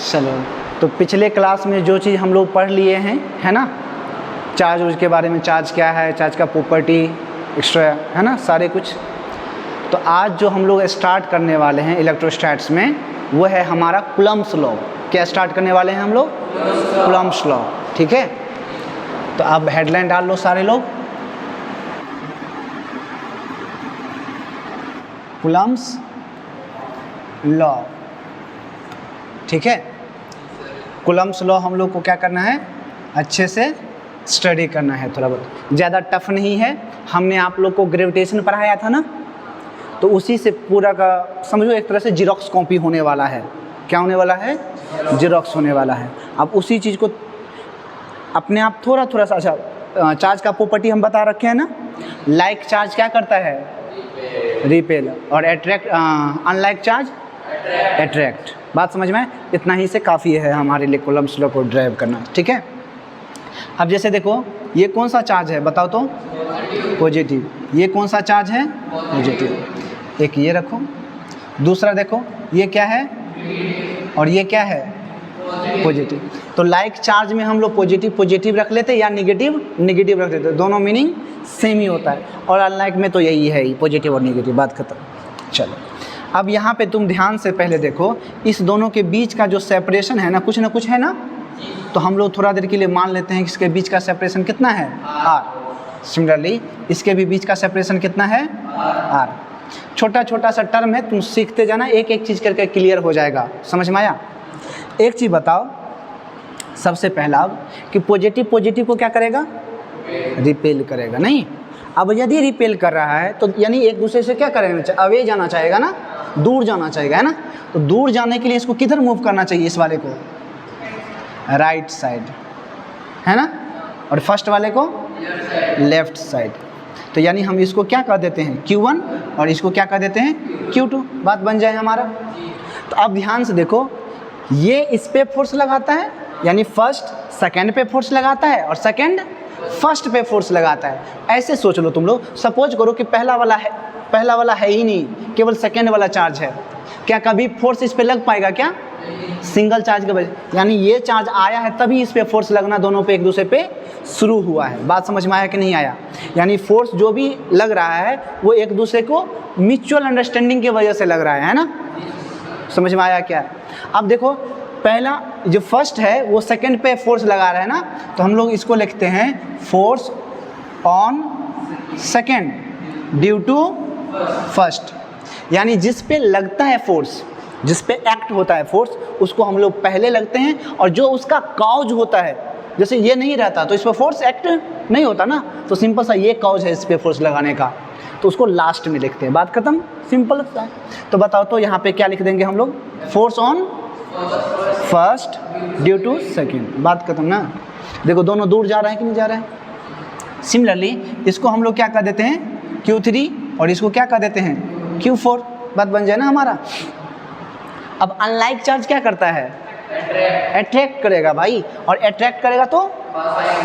चलो, तो पिछले क्लास में जो चीज़ हम लोग पढ़ लिए हैं, है ना, चार्ज उर्ज के बारे में, चार्ज क्या है, चार्ज का प्रॉपर्टी एक्स्ट्रा, है ना, सारे कुछ। तो आज जो हम लोग स्टार्ट करने वाले हैं इलेक्ट्रोस्टैट्स में, वो है हमारा कूलम्ब्स लॉ। क्या स्टार्ट करने वाले हैं हम लोग? कूलम्ब्स लॉ, ठीक है। तो अब हेडलाइन डाल लो सारे लोग, कूलम्ब्स लॉ, ठीक है। कूलम्ब्स लॉ हम लोग को क्या करना है, अच्छे से स्टडी करना है, थोड़ा बहुत, ज़्यादा टफ नहीं है। हमने आप लोग को ग्रेविटेशन पढ़ाया था ना, तो उसी से पूरा का समझो एक तरह से जीरोक्स कॉपी होने वाला है। क्या होने वाला है? जीरोक्स होने वाला है। अब उसी चीज़ को अपने आप थोड़ा थोड़ा सा, अच्छा चार्ज का प्रॉपर्टी हम बता रखे हैं ना, लाइक चार्ज क्या करता है? रिपेल, और अट्रैक्ट, अनलाइक चार्ज अट्रैक्ट। बात समझ में? इतना ही से काफ़ी है हमारे लिए कूलम्ब्स लॉ को ड्राइव करना, ठीक है। अब जैसे देखो, ये कौन सा चार्ज है बताओ तो? पॉजिटिव। ये कौन सा चार्ज है? पॉजिटिव। एक ये रखो, दूसरा देखो ये क्या है, और ये क्या है? पॉजिटिव। तो लाइक चार्ज में हम लोग पॉजिटिव पॉजिटिव रख लेते या निगेटिव निगेटिव रख लेते, दोनों मीनिंग सेम ही होता है। और अनलाइक में तो यही है, पॉजिटिव और निगेटिव, बात खत्म। चलो, अब यहाँ पे तुम ध्यान से पहले देखो, इस दोनों के बीच का जो सेपरेशन है ना कुछ है ना, तो हम लोग थोड़ा देर के लिए मान लेते हैं कि इसके बीच का सेपरेशन कितना है? r। सिमिलरली इसके भी बीच का सेपरेशन कितना है? r। छोटा छोटा सा टर्म है, तुम सीखते जाना, एक एक चीज़ करके क्लियर हो जाएगा। समझ में आया? एक चीज़ बताओ सबसे पहला, कि पॉजिटिव पॉजिटिव को क्या करेगा? रिपेल करेगा, नहीं? अब यदि रिपेल कर रहा है तो यानी एक दूसरे से क्या करेगा? अवे जाना चाहेगा ना, दूर जाना चाहेगा, है ना। तो दूर जाने के लिए इसको किधर मूव करना चाहिए? इस वाले को राइट साइड, है ना, और फर्स्ट वाले को लेफ्ट साइड। तो यानी हम इसको क्या कह देते हैं? Q1, और इसको क्या कह देते हैं? Q2। बात बन जाए हमारा। तो अब ध्यान से देखो, ये इस पे फोर्स लगाता है, यानी फर्स्ट सेकंड पे फोर्स लगाता है, और सेकंड फर्स्ट पे फोर्स लगाता है। ऐसे सोच लो तुम लोग, सपोज करो कि पहला वाला है ही नहीं, केवल सेकंड वाला चार्ज है। क्या कभी फोर्स इस पे लग पाएगा क्या? सिंगल चार्ज के वजह, यानी ये चार्ज आया है तभी इस पे फोर्स लगना दोनों पे एक दूसरे पे शुरू हुआ है। बात समझ में आया कि नहीं आया? यानी फोर्स जो भी लग रहा है वो एक दूसरे को म्यूचुअल अंडरस्टैंडिंग की वजह से लग रहा है ना। समझ में आया क्या? अब देखो, पहला जो फर्स्ट है वो सेकंड पे फोर्स लगा रहा है ना, तो हम लोग इसको लिखते हैं force on second due to first. यानी जिस पे लगता है फोर्स, जिस पे एक्ट होता है फोर्स, उसको हम लोग पहले लगते हैं, और जो उसका कॉज होता है, जैसे ये नहीं रहता तो इस पर फोर्स एक्ट नहीं होता ना, तो सिंपल सा ये कॉज है इस पे फोर्स लगाने का, तो उसको लास्ट में लिखते हैं। बात खत्म, सिंपल लगता है। तो बताओ तो यहाँ पे क्या लिख देंगे हम लोग? Force on first due to second. बात खत्म ना। देखो दोनों दूर जा रहे हैं कि नहीं जा रहे हैं। सिमिलरली इसको हम लोग क्या कर देते हैं? Q3, और इसको क्या कर देते हैं? Q4। बात बन जाए ना हमारा। अब अनलाइक चार्ज क्या करता है? अट्रैक्ट करेगा भाई, और अट्रैक्ट करेगा तो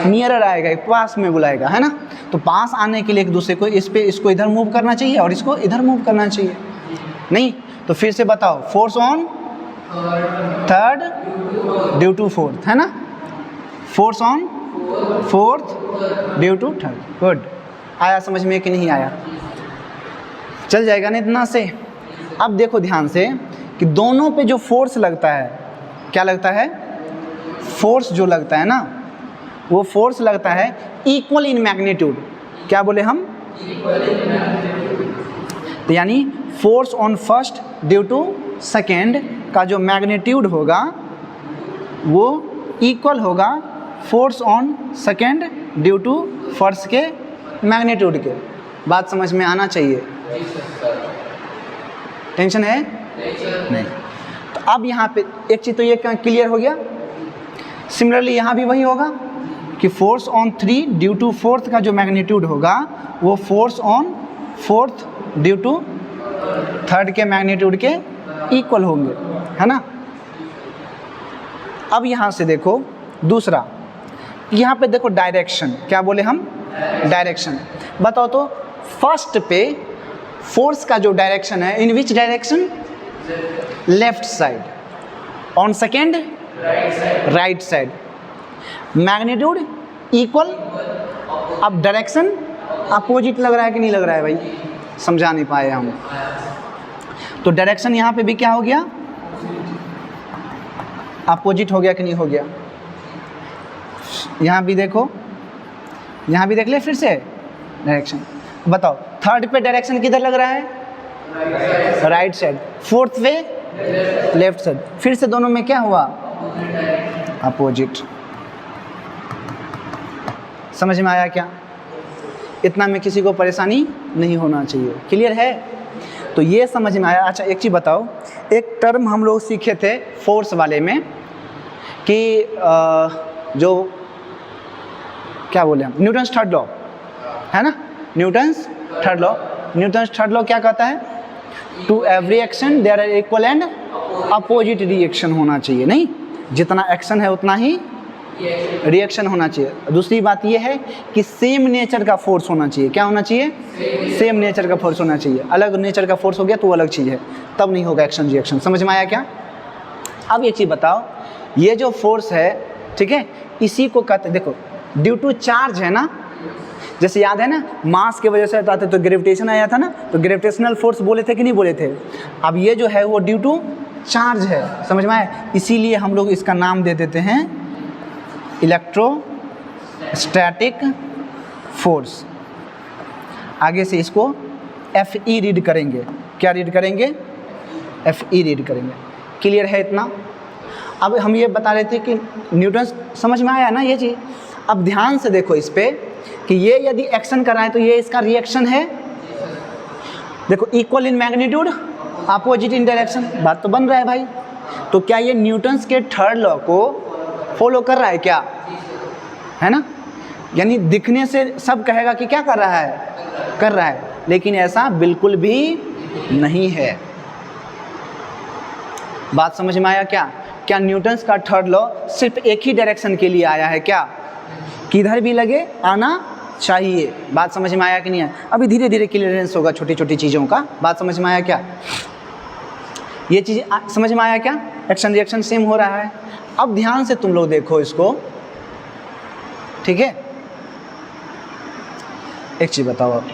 नियरर आएगा, पास में बुलाएगा, है ना। तो पास आने के लिए एक दूसरे को इसको इधर मूव करना चाहिए और इसको इधर मूव करना चाहिए, नहीं? तो फिर से बताओ, force on third due to fourth, है ना, force on fourth due to third. Good. आया समझ में कि नहीं आया? चल जाएगा ना इतना से। अब देखो ध्यान से कि दोनों पे जो फोर्स लगता है, क्या लगता है? फोर्स जो लगता है ना, वो फोर्स लगता है इक्वल इन मैग्नीट्यूड। क्या बोले हम? तो यानी force on first due to second का जो मैग्नीट्यूड होगा वो इक्वल होगा force on second due to first के मैग्नीट्यूड के। बात समझ में आना चाहिए। टेंशन है? नहीं। तो अब यहाँ पे एक चीज़ तो ये क्लियर हो गया। सिमिलरली यहाँ भी वही होगा कि force on 3 due to fourth का जो मैग्नीट्यूड होगा वो force on fourth due to third के मैग्नीट्यूड के इक्वल होंगे, है ना। अब यहाँ से देखो दूसरा, यहाँ पे देखो डायरेक्शन। क्या बोले हम? डायरेक्शन। बताओ तो फर्स्ट पे फोर्स का जो डायरेक्शन है, in which direction? Left side. On second right side, magnitude equal. अब डायरेक्शन अपोजिट लग रहा है कि नहीं लग रहा है भाई, समझा नहीं पाए हम। तो डायरेक्शन यहाँ पे भी क्या हो गया, अपोजिट हो गया कि नहीं हो गया। यहाँ भी देखो, यहाँ भी देख ले फिर से डायरेक्शन। बताओ थर्ड पे डायरेक्शन किधर लग रहा है, राइट साइड, फोर्थ पे लेफ्ट साइड, फिर से दोनों में क्या हुआ, अपोजिट। समझ में आया क्या? इतना में किसी को परेशानी नहीं होना चाहिए, क्लियर है? तो ये समझ में आया। अच्छा एक चीज़ बताओ, एक टर्म हम लोग सीखे थे फोर्स वाले में कि जो क्या बोले हम, न्यूटन्स थर्ड लॉ है ना, Newton's third law. Newton's third law क्या कहता है, to every action there are equal and opposite reaction होना चाहिए। नहीं, जितना एक्शन है उतना ही रिएक्शन होना चाहिए। दूसरी बात यह है कि सेम नेचर का फोर्स होना चाहिए। क्या होना चाहिए, सेम नेचर का फोर्स होना चाहिए। अलग नेचर का फोर्स हो गया तो वो अलग चीज़ है, तब नहीं होगा एक्शन रिएक्शन। समझ में आया क्या? अब एक चीज़ बताओ, ये जो फोर्स है, ठीक है, इसी को कहते, देखो ड्यू टू चार्ज है ना, जैसे याद है ना मास की वजह से आता तो ग्रेविटेशन आया था ना, तो ग्रेविटेशनल फोर्स बोले थे कि नहीं बोले थे। अब ये जो है वो ड्यू टू चार्ज है, समझ में आया? इसीलिए हम लोग इसका नाम दे देते हैं इलेक्ट्रोस्टैटिक फोर्स। आगे से इसको FE रीड करेंगे। क्या रीड करेंगे, FE रीड करेंगे। क्लियर है इतना? अब हम ये बता रहे थे कि न्यूटन, समझ में आया ना ये चीज़? अब ध्यान से देखो इस पे कि ये यदि एक्शन कर रहा है तो ये इसका रिएक्शन है। देखो equal in magnitude, opposite in direction, बात तो बन रहा है भाई। तो क्या ये न्यूटन्स के थर्ड लॉ को फॉलो कर रहा है क्या, है ना? यानी दिखने से सब कहेगा कि क्या कर रहा है, कर रहा है, लेकिन ऐसा बिल्कुल भी नहीं है। बात समझ में आया क्या? क्या न्यूटन्स का थर्ड लॉ सिर्फ एक ही डायरेक्शन के लिए आया है क्या, किधर भी लगे आना चाहिए। बात समझ में आया कि नहीं है? अभी धीरे धीरे क्लियरेंस होगा छोटी छोटी चीज़ों का। बात समझ में आया क्या? ये चीज़ समझ में आया क्या? एक्शन रिएक्शन सेम हो रहा है। अब ध्यान से तुम लोग देखो इसको, ठीक है? एक चीज़ बताओ, अब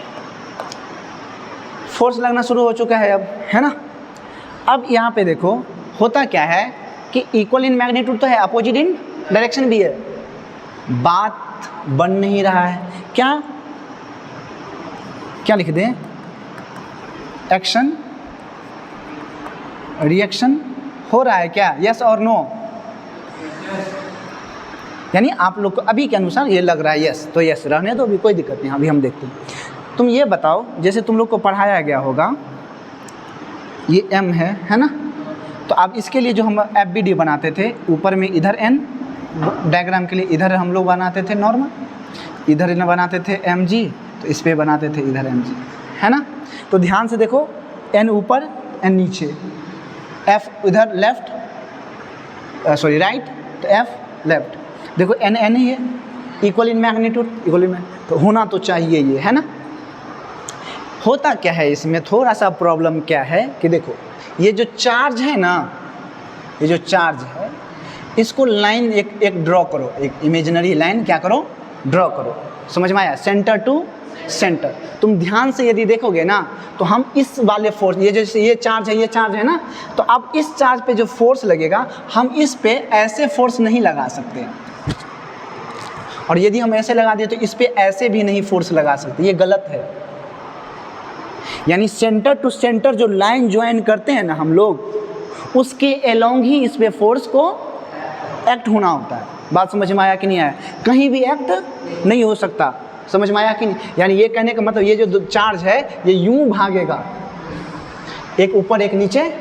फोर्स लगना शुरू हो चुका है अब, है ना? अब यहाँ पे देखो होता क्या है कि इक्वल इन मैग्नीट्यूड तो है, अपोजिट इन डायरेक्शन भी है। बात बन नहीं रहा है। क्या क्या लिख दें, एक्शन रिएक्शन हो रहा है क्या, यस और नो? यानी आप लोग को अभी के अनुसार ये लग रहा है यस, तो यस रहने दो, अभी कोई दिक्कत नहीं। अभी हम देखते हैं। तुम ये बताओ, जैसे तुम लोग को पढ़ाया गया होगा ये m है ना? तो अब इसके लिए जो हम FBD बनाते थे, ऊपर में इधर n, डायग्राम के लिए इधर हम लोग बनाते थे नॉर्मल, इधर न बनाते थे mg, तो इस पे बनाते थे इधर mg, है ना? तो ध्यान से देखो, n ऊपर n नीचे, f इधर लेफ्ट, सॉरी राइट, तो f लेफ्ट। देखो n n ही है, equal in magnitude, equal in, तो होना तो चाहिए ये, है ना? होता क्या है इसमें, थोड़ा सा प्रॉब्लम क्या है कि देखो ये जो चार्ज है ना, ये जो चार्ज है, इसको लाइन एक ड्रॉ करो, एक इमेजिनरी लाइन क्या करो, ड्रॉ करो। समझ में आया? Centre to centre. तुम ध्यान से यदि देखोगे ना, तो हम इस वाले फोर्स, ये जैसे ये चार्ज है ना, तो अब इस चार्ज पे जो फोर्स लगेगा, हम इस पे ऐसे फोर्स नहीं लगा सकते, और यदि हम ऐसे लगा दें तो इस पे ऐसे भी नहीं फोर्स लगा सकते, ये गलत है। यानी सेंटर टू सेंटर जो लाइन ज्वाइन करते हैं ना हम लोग, उसके अलोंग ही इस पे फोर्स को एक्ट होना होता है। बात समझ में आया कि नहीं आया? कहीं भी एक्ट नहीं हो सकता। समझ में आया कि नहीं? यानी ये कहने का मतलब, ये जो चार्ज है ये यूं भागेगा, एक ऊपर एक नीचे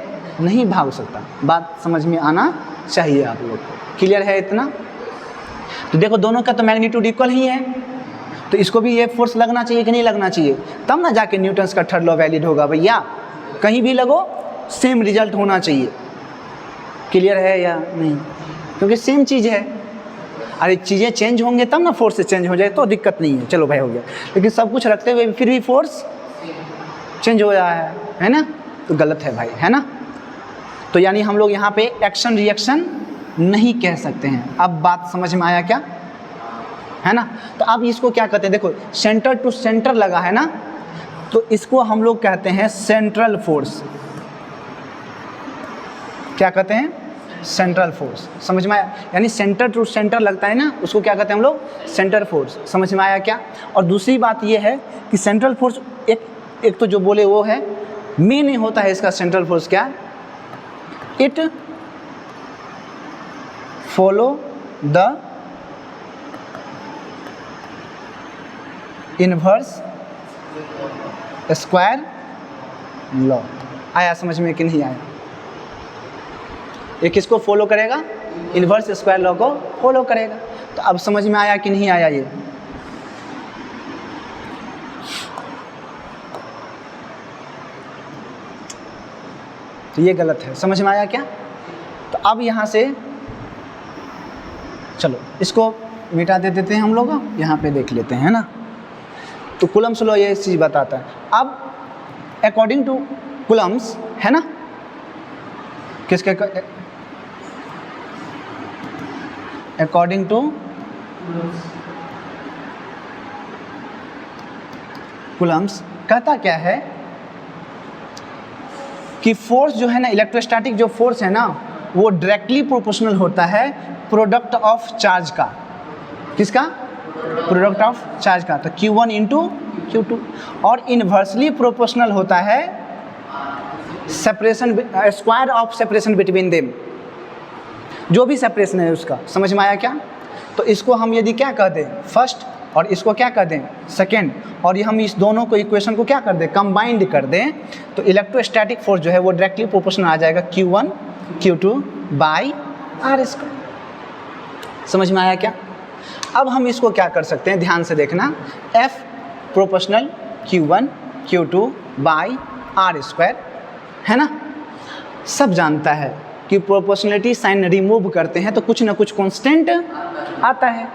नहीं भाग सकता। बात समझ में आना चाहिए आप लोग को। क्लियर है इतना? तो देखो दोनों का तो मैग्नीट्यूड इक्वल ही है, तो इसको भी ये फोर्स लगना चाहिए कि नहीं लगना चाहिए? तब ना जाके न्यूटन्स का थर्ड लॉ वैलिड होगा भैया। कहीं भी लगो सेम रिजल्ट होना चाहिए। क्लियर है या नहीं? क्योंकि सेम चीज़ है। अरे चीज़ें चेंज होंगे तब ना फोर्स से चेंज हो जाए तो दिक्कत नहीं है, चलो भाई हो गया। लेकिन सब कुछ रखते हुए फिर भी फोर्स चेंज हो रहा है ना? तो गलत है भाई, है ना? तो यानी हम लोग यहाँ पे एक्शन रिएक्शन नहीं कह सकते हैं। अब बात समझ में आया क्या, है ना। तो अब इसको क्या कहते हैं, देखो सेंटर टू सेंटर लगा है ना, तो इसको हम लोग कहते हैं सेंट्रल फोर्स। क्या कहते हैं, सेंट्रल फोर्स। समझ में आया, यानी सेंटर टू सेंटर लगता है ना, उसको क्या कहते हैं हम लोग, सेंट्रल फोर्स। समझ में आया क्या। और दूसरी बात ये है कि सेंट्रल फोर्स एक तो जो बोले वो है, मेन नहीं होता है इसका सेंट्रल फोर्स क्या, it follow the inverse square law. आया समझ में कि नहीं आया। ये किसको फॉलो करेगा, इनवर्स स्क्वायर लॉ को फॉलो करेगा। तो अब समझ में आया कि नहीं आया ये। तो ये गलत है, समझ में आया क्या। तो अब यहाँ से चलो इसको मिटा दे देते हैं हम लोग, यहाँ पे देख लेते हैं ना। तो कूलम्स लॉ ये चीज़ बताता है। अब अकॉर्डिंग टू कूलम्स, है ना, किसके अकॉर्डिंग टू कूलम्स कहता क्या है कि फोर्स जो है ना, इलेक्ट्रोस्टैटिक जो फोर्स है ना, वो डायरेक्टली प्रोपोर्शनल होता है प्रोडक्ट ऑफ चार्ज का। किसका, प्रोडक्ट ऑफ चार्ज का। तो Q1 इंटू Q2। और इन्वर्सली प्रोपोर्शनल होता है separation, square of separation between them, जो भी सेपरेशन है उसका। समझ में आया क्या। तो इसको हम यदि क्या कर दें, फर्स्ट, और इसको क्या कर दें, सेकेंड, और ये हम इस दोनों को इक्वेशन को क्या कर दें, कंबाइंड कर दें, तो इलेक्ट्रोस्टैटिक फोर्स जो है वो डायरेक्टली प्रोपोर्शनल आ जाएगा Q1 Q2 by R square. समझ में आया क्या। अब हम इसको क्या कर सकते हैं, ध्यान से देखना, F proportional Q1 Q2 by R square, है ना। सब जानता है कि प्रोपोर्शनलिटी साइन रिमूव करते हैं तो कुछ ना कुछ कांस्टेंट आता है,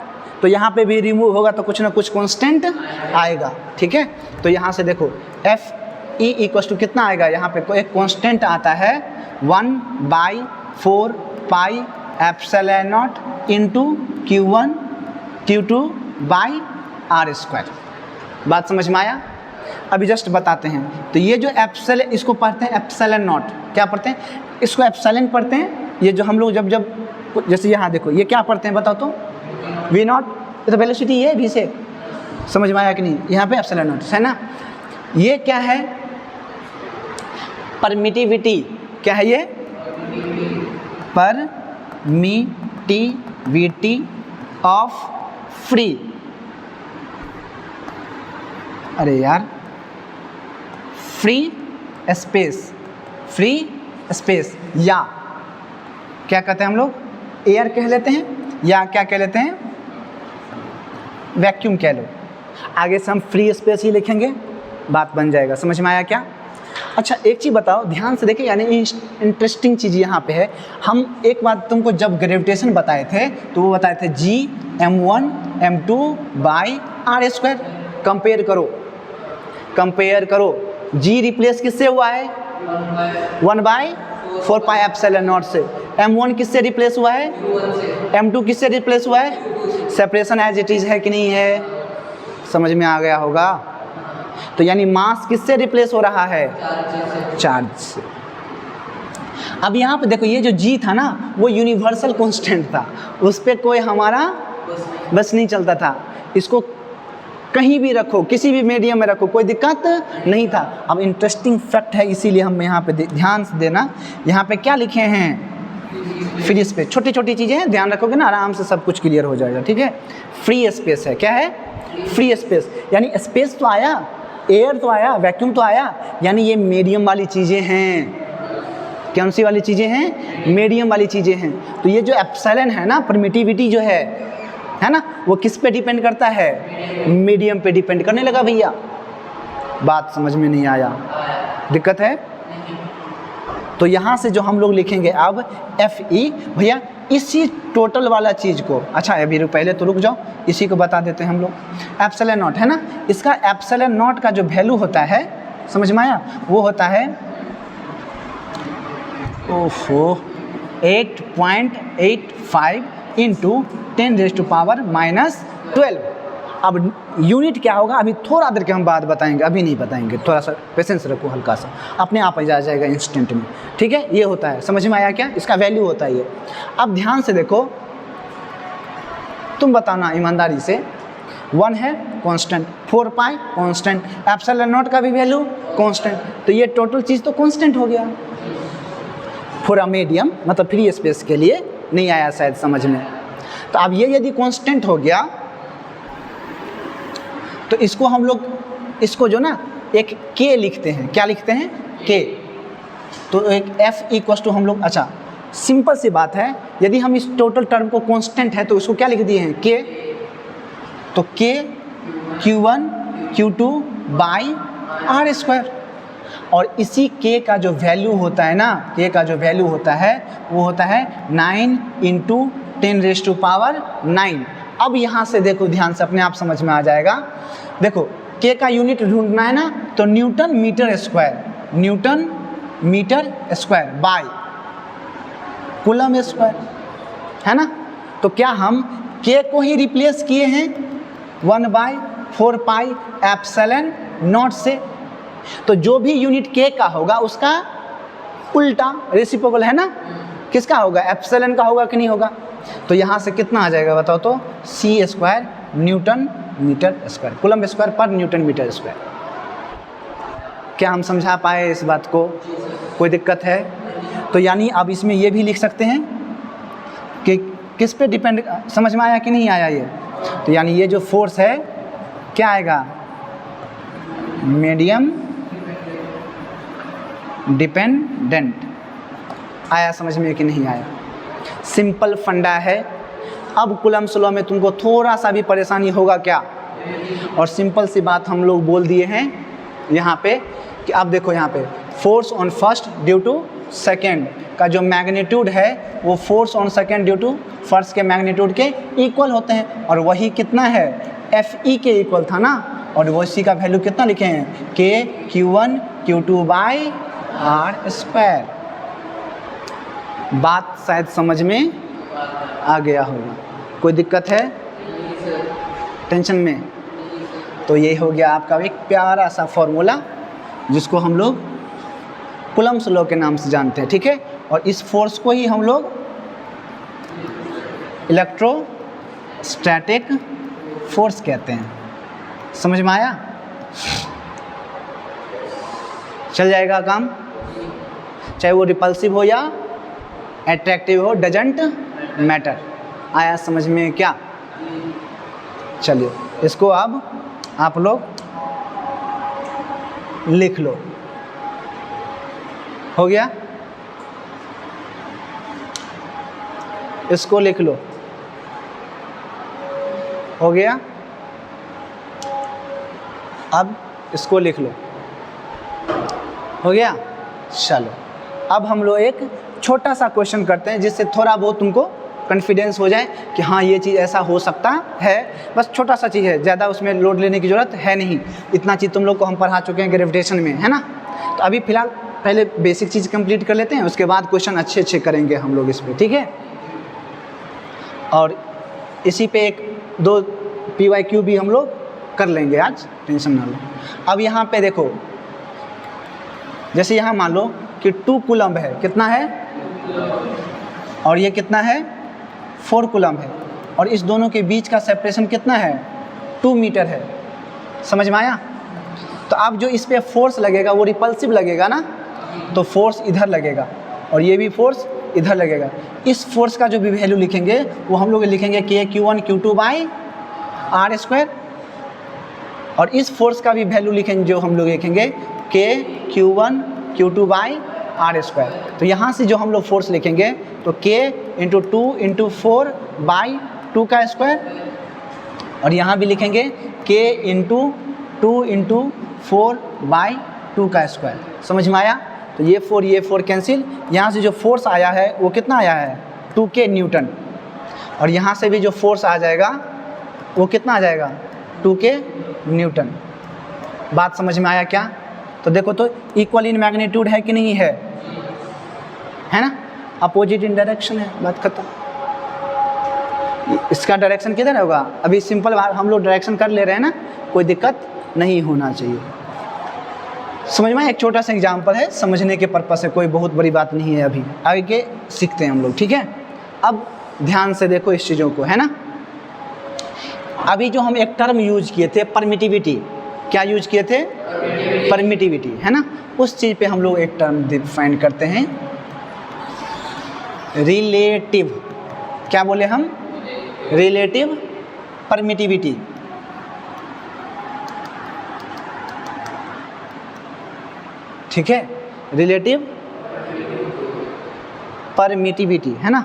तो यहाँ पे भी रिमूव होगा तो कुछ ना कुछ कांस्टेंट आएगा, ठीक है। तो यहाँ से देखो एफ ई इक्वल टू कितना आएगा, यहाँ पे एक कांस्टेंट आता है 1/4 pi epsilon not into Q1 Q2 by R square. बात समझ में आया। अभी जस्ट बताते हैं। तो ये जो एप्सिलॉन, इसको पढ़ते हैं एप्सिलॉन नॉट, क्या पढ़ते हैं, इसको एप्सिलॉन पढ़ते हैं। ये जो हम लोग जब जैसे यहाँ देखो, ये क्या पढ़ते हैं बताओ तो, V नॉट, ये तो वेलोसिटी है V से। समझ में आया कि नहीं, यहाँ पे एप्सिलॉन नॉट है ना। ये क्या है, परमिटिविटी। क्या है ये, परमिटिविटी ऑफ फ्री, अरे यार, फ्री स्पेस, फ्री स्पेस, या क्या कहते हैं हम लोग, एयर कह लेते हैं, या क्या कह लेते हैं, वैक्यूम कह लो। आगे से हम फ्री स्पेस ही लिखेंगे, बात बन जाएगा। समझ में आया क्या। अच्छा एक चीज़ बताओ, ध्यान से देखें, यानी इंटरेस्टिंग चीज़ यहाँ पे है। हम एक बात तुमको जब ग्रेविटेशन बताए थे तो वो बताए थे G(m1 m2 by R square. Compare करो, G रिप्लेस किससे हुआ है, 1/4 पाई एप्सिलॉन नॉट से। M1 किससे रिप्लेस हुआ है, M2 किससे रिप्लेस हुआ है, सेपरेशन एज इट इज है कि नहीं है, समझ में आ गया होगा। तो यानी मास किससे रिप्लेस हो रहा है, चार्ज से। अब यहाँ पे देखो, ये जो G था ना, वो यूनिवर्सल कांस्टेंट था, उस पर कोई हमारा बस नहीं चलता था। इसको कहीं भी रखो, किसी भी मीडियम में रखो, कोई दिक्कत नहीं था। अब इंटरेस्टिंग फैक्ट है, इसीलिए हम यहाँ पे ध्यान से देना, यहाँ पे क्या लिखे हैं, फ्री स्पेस। छोटी छोटी चीज़ें हैं, ध्यान रखोगे ना आराम से सब कुछ क्लियर हो जाएगा, ठीक है। फ्री स्पेस है, क्या है, फ्री स्पेस, यानी स्पेस तो आया, एयर तो आया, वैक्यूम तो आया, यानी ये मीडियम वाली चीज़ें हैं। कौन सी वाली चीज़ें हैं, मीडियम वाली चीज़ें हैं। तो ये जो एप्सिलॉन है ना, परमिटिविटी जो है ना, वो किस पे डिपेंड करता है, मीडियम पे डिपेंड करने लगा भैया। बात समझ में नहीं आया, दिक्कत है। तो यहाँ से जो हम लोग लिखेंगे अब FE, भैया इसी टोटल वाला चीज़ को, अच्छा अभी पहले तो रुक जाओ, इसी को बता देते हैं हम लोग। एप्सिलॉन नॉट है ना, इसका एप्सिलॉन नॉट का जो वैल्यू होता है, समझ में आया, वो होता है ओफो 8.85 इंटू 10⁻⁻12। अब यूनिट क्या होगा अभी थोड़ा देर के हम बाद बताएंगे, अभी नहीं बताएंगे, थोड़ा सा पेशेंस रखो, हल्का सा अपने आप आ जाएगा इंस्टेंट में। ठीक है, ये होता है, समझ में आया क्या, इसका वैल्यू होता है ये। अब ध्यान से देखो, तुम बताना ईमानदारी से, 1 है constant, 4 pi constant, epsilon not का भी वैल्यू कांस्टेंट, तो ये टोटल चीज़ तो कांस्टेंट हो गया। पूरा मीडियम मतलब फ्री स्पेस के लिए नहीं आया शायद समझ में। तो अब ये यदि कांस्टेंट हो गया तो इसको हम लोग इसको जो ना एक k लिखते हैं, क्या लिखते हैं, k। तो एक f इक्वस टू हम लोग, अच्छा सिंपल सी बात है, यदि हम इस टोटल टर्म को कांस्टेंट है तो इसको क्या लिख दिए हैं, k। तो k q1 q2 by R square, और इसी k का जो वैल्यू होता है ना, k का जो वैल्यू होता है वो होता है 9 इंटू 10⁻⁹। अब यहाँ से देखो ध्यान से, अपने आप समझ में आ जाएगा। देखो k का यूनिट ढूंढना है ना, तो newton metre square, newton metre square by coulomb square, है ना। तो क्या हम k को ही रिप्लेस किए हैं 1/4 पाई एप्सिलॉन नॉट से, तो जो भी यूनिट k का होगा उसका उल्टा रेसिप्रोकल है ना, किसका होगा, एप्सिलॉन का होगा कि नहीं होगा। तो यहाँ से कितना आ जाएगा बताओ तो, c square newton metre square, coulomb square पर न्यूटन मीटर स्क्वायर। क्या हम समझा पाए इस बात को, कोई दिक्कत है? तो यानी अब इसमें ये भी लिख सकते हैं कि किस पे डिपेंड, समझ में आया कि नहीं आया ये। तो यानी ये जो फोर्स है क्या आएगा, मीडियम डिपेंडेंट। आया समझ में कि नहीं आया? सिंपल फंडा है। अब कूलम्स लॉ में तुमको थोड़ा सा भी परेशानी होगा क्या, और सिंपल सी बात हम लोग बोल दिए हैं यहाँ पे कि अब देखो यहाँ पे force on first due to second का जो मैग्नीट्यूड है वो force on second due to first के मैग्नीट्यूड के इक्वल होते हैं, और वही कितना है, Fe के इक्वल था ना, और वही का वैल्यू कितना लिखे हैं, K Q1 Q2 by R square. बात शायद समझ में आ गया होगा, कोई दिक्कत है, टेंशन में? तो ये हो गया आपका एक प्यारा सा फॉर्मूला जिसको हम लोग कूलम्स लॉ के नाम से जानते हैं। ठीक है, और इस फोर्स को ही हम लोग इलेक्ट्रोस्टैटिक फोर्स कहते हैं। समझ में आया? चल जाएगा काम, चाहे वो रिपल्सिव हो या एट्रैक्टिव हो, डजंट मैटर। आया समझ में क्या? चलिए इसको अब आप लोग लिख लो, हो गया, इसको लिख लो, हो गया। अब इसको लिख लो, हो गया। चलो अब हम लोग एक छोटा सा क्वेश्चन करते हैं जिससे थोड़ा बहुत तुमको कॉन्फिडेंस हो जाए कि हाँ ये चीज़ ऐसा हो सकता है। बस छोटा सा चीज़ है, ज़्यादा उसमें लोड लेने की ज़रूरत है नहीं, इतना चीज़ तुम लोग को हम पढ़ा चुके हैं ग्रेविटेशन में, है ना। तो अभी फ़िलहाल पहले बेसिक चीज़ कंप्लीट कर लेते हैं, उसके बाद क्वेश्चन अच्छे अच्छे करेंगे हम लोग इस पर, ठीक है। और इसी पे 1-2 PYQ भी हम लोग कर लेंगे आज, टेंशन ना लो। अब यहाँ पे देखो, जैसे यहाँ मान लो कि 2 कूलम है, कितना है, और ये कितना है, 4 कूलम है, और इस दोनों के बीच का सेपरेशन कितना है, 2 मीटर है। समझ में आया? तो अब जो इस पे फोर्स लगेगा वो रिपल्सिव लगेगा ना, तो फोर्स इधर लगेगा और ये भी फोर्स इधर लगेगा। इस फोर्स का जो भी वैल्यू लिखेंगे वो हम लोग लिखेंगे K Q1 Q2 by R square, और इस फोर्स का भी वैल्यू लिखेंगे जो हम लोग लिखेंगे K Q1 Q2 by R square. तो यहाँ से जो हम लोग फोर्स लिखेंगे तो K इंटू 2 इंटू 4 बाई 2 का स्क्वायर, और यहाँ भी लिखेंगे K इंटू 2 इंटू 4 बाई 2 का स्क्वायर। समझ में आया? तो ये 4 कैंसिल, यहाँ से जो फोर्स आया है वो कितना आया है, 2K न्यूटन, और यहाँ से भी जो फोर्स आ जाएगा वो कितना आ जाएगा, 2K न्यूटन। बात समझ में आया क्या? तो देखो तो इक्वल इन मैग्नीट्यूड है कि नहीं है, है ना, अपोजिट इन डायरेक्शन है, बात खत्म। इसका डायरेक्शन किधर होगा, अभी सिंपल हम लोग डायरेक्शन कर ले रहे हैं ना, कोई दिक्कत नहीं होना चाहिए। समझ में, एक छोटा सा एग्जाम्पल है, समझने के पर्पज से, कोई बहुत बड़ी बात नहीं है, अभी आगे सीखते हैं हम लोग, ठीक है। अब ध्यान से देखो इस चीज़ों को, है ना। अभी जो हम एक टर्म यूज किए थे परमिटिविटी, क्या यूज किए थे, परमिटिविटी, है ना, उस चीज़ पे हम लोग एक टर्म डिफाइन करते हैं, रिलेटिव, क्या बोले हम, रिलेटिव परमिटिविटी। ठीक है, रिलेटिव परमिटिविटी, है ना।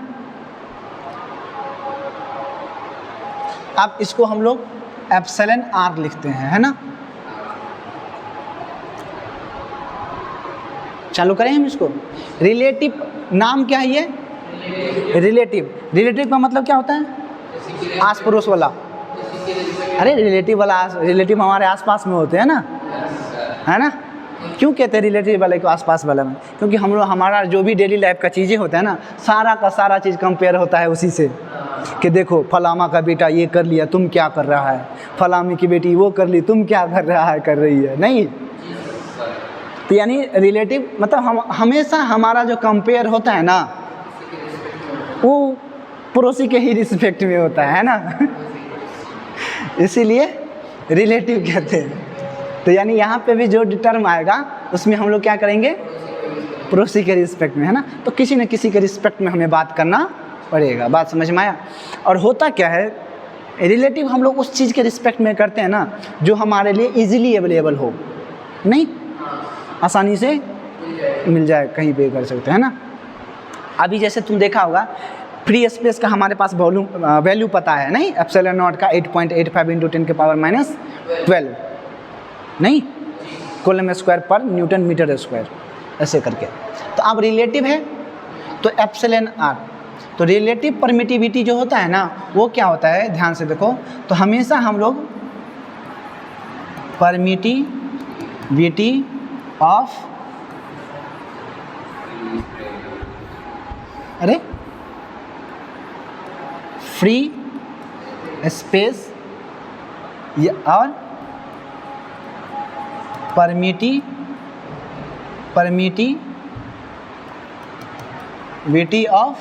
अब इसको हम लोग एप्सिलॉन आर लिखते हैं, है ना। चालू करें हम इसको। रिलेटिव नाम क्या है ये, रिलेटिव, रिलेटिव का मतलब क्या होता है, आस पड़ोस वाला। अरे रिलेटिव वाला, रिलेटिव हमारे आसपास में होते हैं ना, है ना। क्यों कहते हैं रिलेटिव वाले को आसपास वाला में, क्योंकि हम लोग, हमारा जो भी डेली लाइफ का चीज़ें होता है ना, सारा का सारा चीज़ कंपेयर होता है उसी से, कि देखो फलामा का बेटा ये कर लिया, तुम क्या कर रहा है, फलामी की बेटी वो कर ली, तुम क्या कर रहा है, कर रही है, नहीं। तो यानी रिलेटिव मतलब हम हमेशा हमारा जो कंपेयर होता है ना, वो पड़ोसी के ही रिस्पेक्ट में होता है ना। इसीलिए रिलेटिव कहते हैं। तो यानी यहाँ पे भी जो टर्म आएगा उसमें हम लोग क्या करेंगे, पड़ोसी के रिस्पेक्ट में, है ना। तो किसी न किसी के रिस्पेक्ट में हमें बात करना पड़ेगा, बात समझ में आया। और होता क्या है, रिलेटिव हम लोग उस चीज़ के रिस्पेक्ट में करते हैं ना जो हमारे लिए इजीली अवेलेबल हो, नहीं आसानी से मिल जाए, कहीं पे कर सकते हैं ना। अभी जैसे तुम देखा होगा फ्री स्पेस का हमारे पास वैल्यू पता है, नहीं, एप्सिलॉन नॉट का 8.85 × 10⁻12, नहीं, कूलम स्क्वायर पर न्यूटन मीटर स्क्वायर, ऐसे करके। तो अब रिलेटिव है तो एप्सिलॉन आर, तो रिलेटिव परमिटिविटी जो होता है ना, वो क्या होता है, ध्यान से देखो। तो हमेशा हम लोग परमिटिविटी ऑफ, अरे फ्री स्पेस और परमिटिविटी ऑफ,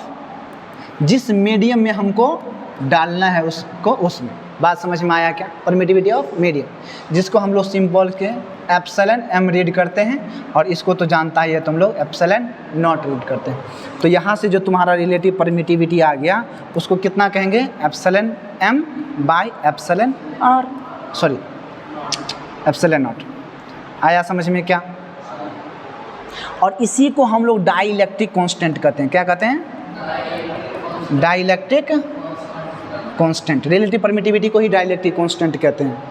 जिस मीडियम में हमको डालना है उसको, उसमें, बात समझ में आया क्या, परमिटिविटी ऑफ मीडियम, जिसको हम लोग सिंपल के एप्सिलॉन एम रीड करते हैं, और इसको तो जानता ही है तुम लोग, एप्सिलॉन नॉट रीड करते हैं। तो यहाँ से जो तुम्हारा रिलेटिव परमिटिविटी आ गया उसको कितना कहेंगे, epsilon M by epsilon R, sorry epsilon not. आया समझ में क्या। और इसी को हम लोग डाइलेक्ट्रिक कांस्टेंट कहते हैं, क्या कहते हैं, डाइलेक्ट्रिक कांस्टेंट। रिलेटिव परमिटिविटी को ही डाइलेक्ट्रिक कांस्टेंट कहते हैं,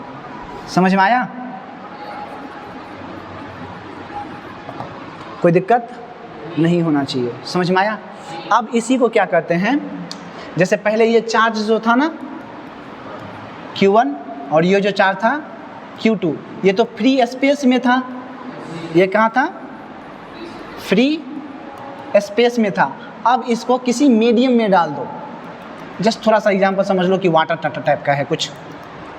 समझ में आया, कोई दिक्कत नहीं होना चाहिए, समझ में आया। अब इसी को क्या कहते हैं, जैसे पहले ये चार्ज जो था ना Q1, और ये जो चार्ज था Q2, ये तो फ्री स्पेस में था, ये कहाँ था, फ्री स्पेस में था। अब इसको किसी मीडियम में डाल दो, जस्ट थोड़ा सा एग्जांपल समझ लो कि वाटर टाइप का है कुछ,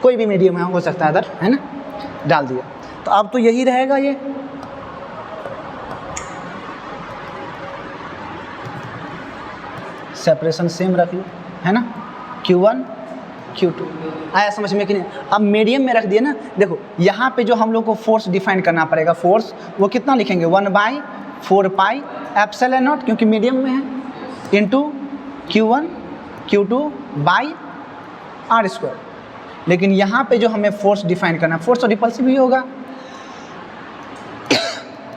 कोई भी मीडियम है, हो सकता है अदर, है ना, डाल दिया। तो अब तो यही रहेगा, ये सेपरेशन सेम रख लो, है ना, Q1 Q2। आया समझ में कि नहीं। अब मीडियम में रख दिए ना, देखो यहाँ पे जो हम लोग को फोर्स डिफाइन करना पड़ेगा, फोर्स वो कितना लिखेंगे, 1/4 पाई एप्सिलॉन नॉट, क्योंकि मीडियम में है, into Q1 Q2 by R square. लेकिन यहाँ पे जो हमें फोर्स डिफाइन करना है, फोर्स तो रिपल्सिव ही होगा,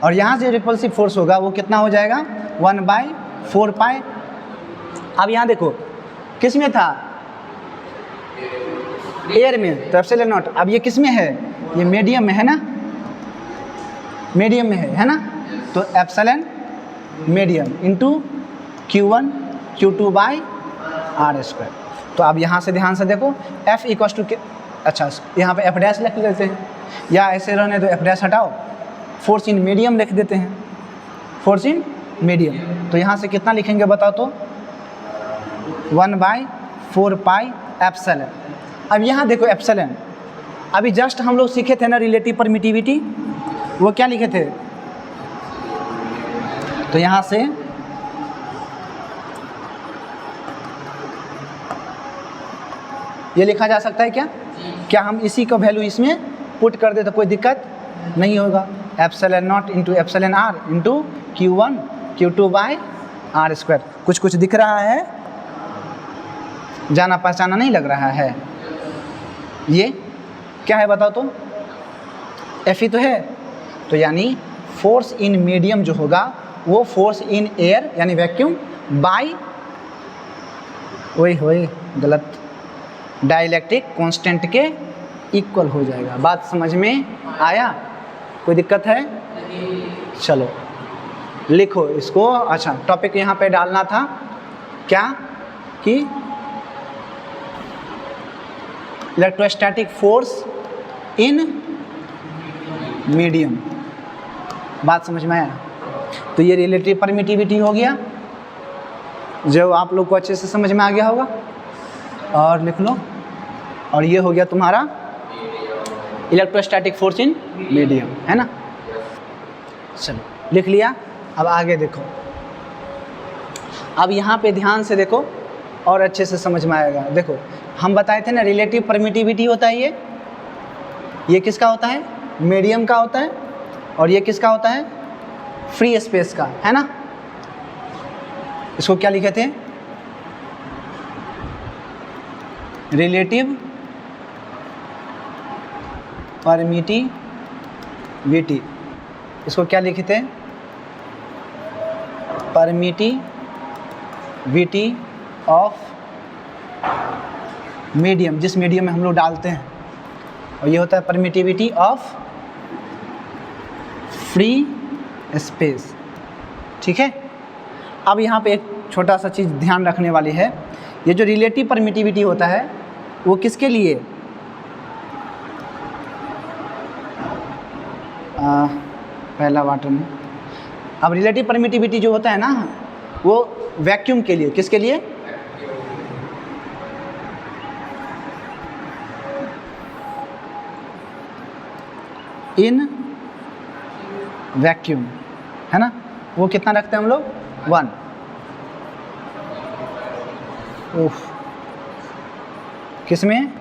और यहाँ से रिपल्सिव फोर्स होगा वो कितना हो जाएगा, 1/4 पाई। अब यहाँ देखो किस में था, एयर में, तो एप्सिलॉन नॉट। अब ये किस में है, ये मीडियम में है ना, मीडियम में है ना, तो epsilon medium into Q1 Q2 by R square. तो अब यहाँ से ध्यान से देखो, F इक्वल टू, अच्छा यहाँ पे F डैश लिख लेते हैं, या ऐसे रहने तो F डैश हटाओ, फोर्स इन मीडियम लिख देते हैं, फोर्स इन मीडियम। तो यहाँ से कितना लिखेंगे बताओ तो 1/4 पाई एप्सिलॉन। अब यहाँ देखो एप्सिलॉन, अभी जस्ट हम लोग सीखे थे ना रिलेटिव परमिटिविटी, वो क्या लिखे थे, तो यहाँ से ये लिखा जा सकता है क्या हम इसी का वैल्यू इसमें पुट कर दे तो कोई दिक्कत नहीं होगा। Epsilon not into epsilon R into Q1 Q2 by R square. कुछ दिख रहा है, जाना पहचाना नहीं लग रहा है। ये क्या है बताओ तो, Fe तो है, तो यानी फोर्स इन मीडियम जो होगा वो फोर्स इन एयर यानी वैक्यूम बाई वही गलत डाइलेक्ट्रिक कांस्टेंट के इक्वल हो जाएगा। बात समझ में आया, कोई दिक्कत है? चलो लिखो इसको। अच्छा, टॉपिक यहाँ पे डालना था क्या कि इलेक्ट्रोस्टैटिक फोर्स इन मीडियम। बात समझ में आया? तो ये रिलेटिव परमिटिविटी हो गया, जो आप लोग को अच्छे से समझ में आ गया होगा, और लिख लो। और ये हो गया तुम्हारा इलेक्ट्रोस्टैटिक फोर्स इन मीडियम, है ना। चलो लिख लिया। अब आगे देखो, अब यहाँ पे ध्यान से देखो और अच्छे से समझ में आएगा। देखो हम बताए थे ना रिलेटिव परमिटिविटी होता है, ये किसका होता है, मीडियम का होता है, और ये किसका होता है, फ्री स्पेस का, है ना। इसको क्या लिखे थे, रिलेटिव परमिटिविटी। इसको क्या लिखे थे, परमिटिविटी ऑफ मीडियम, जिस मीडियम में हम लोग डालते हैं। और ये होता है परमिटिविटी ऑफ फ्री स्पेस, ठीक है। अब यहाँ पे एक छोटा सा चीज़ ध्यान रखने वाली है, ये जो रिलेटिव परमिटिविटी होता है वो किसके लिए, पहला वाटर में। अब रिलेटिव परमिटिविटी जो होता है ना वो वैक्यूम के लिए, किसके लिए, इन वैक्यूम, है ना। वो कितना रखते हैं हम लोग, 1। किसमें,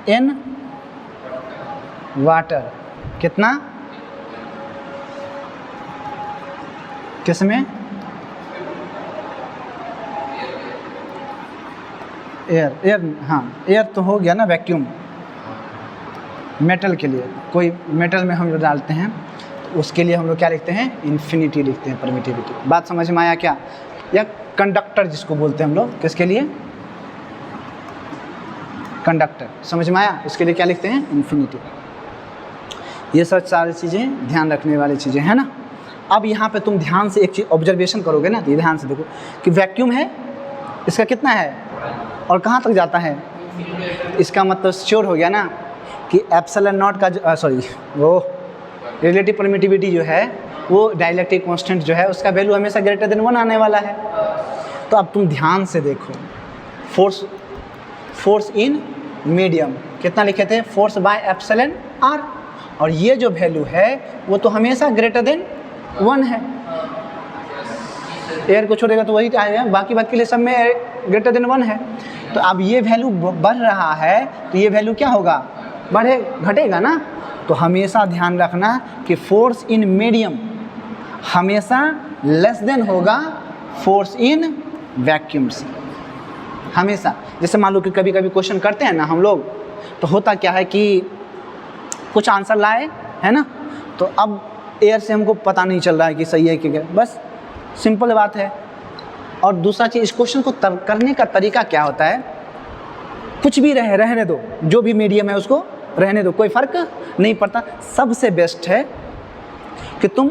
इन वाटर, कितना, किसमें, एयर, हाँ एयर तो हो गया ना वैक्यूम। मेटल के लिए, कोई मेटल में हम लोग डालते हैं तो उसके लिए हम लोग क्या लिखते हैं, इन्फिनिटी लिखते हैं, परमिटिविटी। बात समझ में आया क्या? या कंडक्टर जिसको बोलते हैं हम लोग, किसके लिए, कंडक्टर, समझ में आया, इसके लिए क्या लिखते हैं, इन्फिनिटी। ये सब सारी चीज़ें ध्यान रखने वाली चीज़ें हैं ना। अब यहाँ पे तुम ध्यान से एक चीज़ ऑब्जर्वेशन करोगे ना, तो ध्यान से देखो कि वैक्यूम है, इसका कितना है और कहाँ तक जाता है। इसका मतलब श्योर हो गया ना कि एप्सिलॉन नॉट का वो रिलेटिव परमिटिविटी जो है वो डाइलेक्ट्रिक कांस्टेंट जो है उसका वैल्यू हमेशा ग्रेटर देन 1 आने वाला है। तो अब तुम ध्यान से देखो, फोर्स इन मीडियम कितना लिखे थे, फोर्स बाय एप्सिलॉन आर, और ये जो वैल्यू है वो तो हमेशा ग्रेटर देन 1 है। एयर को छोड़ेगा तो वही आएगा, बाकी के लिए सब में ग्रेटर देन 1 है। तो अब ये वैल्यू बढ़ रहा है तो ये वैल्यू क्या होगा, घटेगा ना। तो हमेशा ध्यान रखना कि फोर्स इन मीडियम हमेशा लेस देन होगा फोर्स इन वैक्यूम से, हमेशा। जैसे मान लो कि कभी कभी क्वेश्चन करते हैं ना हम लोग, तो होता क्या है कि कुछ आंसर लाए है ना, तो अब एयर से हमको पता नहीं चल रहा है कि सही है कि बस सिंपल बात है। और दूसरा चीज़, इस क्वेश्चन को करने का तरीका क्या होता है, कुछ भी रहने दो, जो भी मीडियम है उसको रहने दो, कोई फ़र्क नहीं पड़ता। सबसे बेस्ट है कि तुम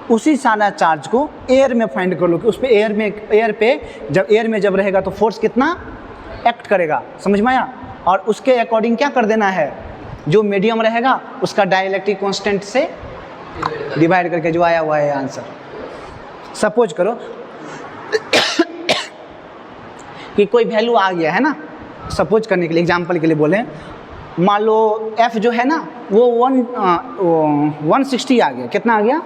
उसी सारा चार्ज को एयर में फाइंड कर लो कि उस पर एयर में जब रहेगा तो फोर्स कितना एक्ट करेगा, समझ में आया। और उसके अकॉर्डिंग क्या कर देना है, जो मीडियम रहेगा उसका डाइलेक्ट्रिक कांस्टेंट से डिवाइड करके जो आया हुआ है आंसर। सपोज करो कि कोई वैल्यू आ गया है ना, सपोज करने के लिए, एग्जांपल के लिए बोले, मान लो f जो है ना वो 160 आ गया, कितना आ गया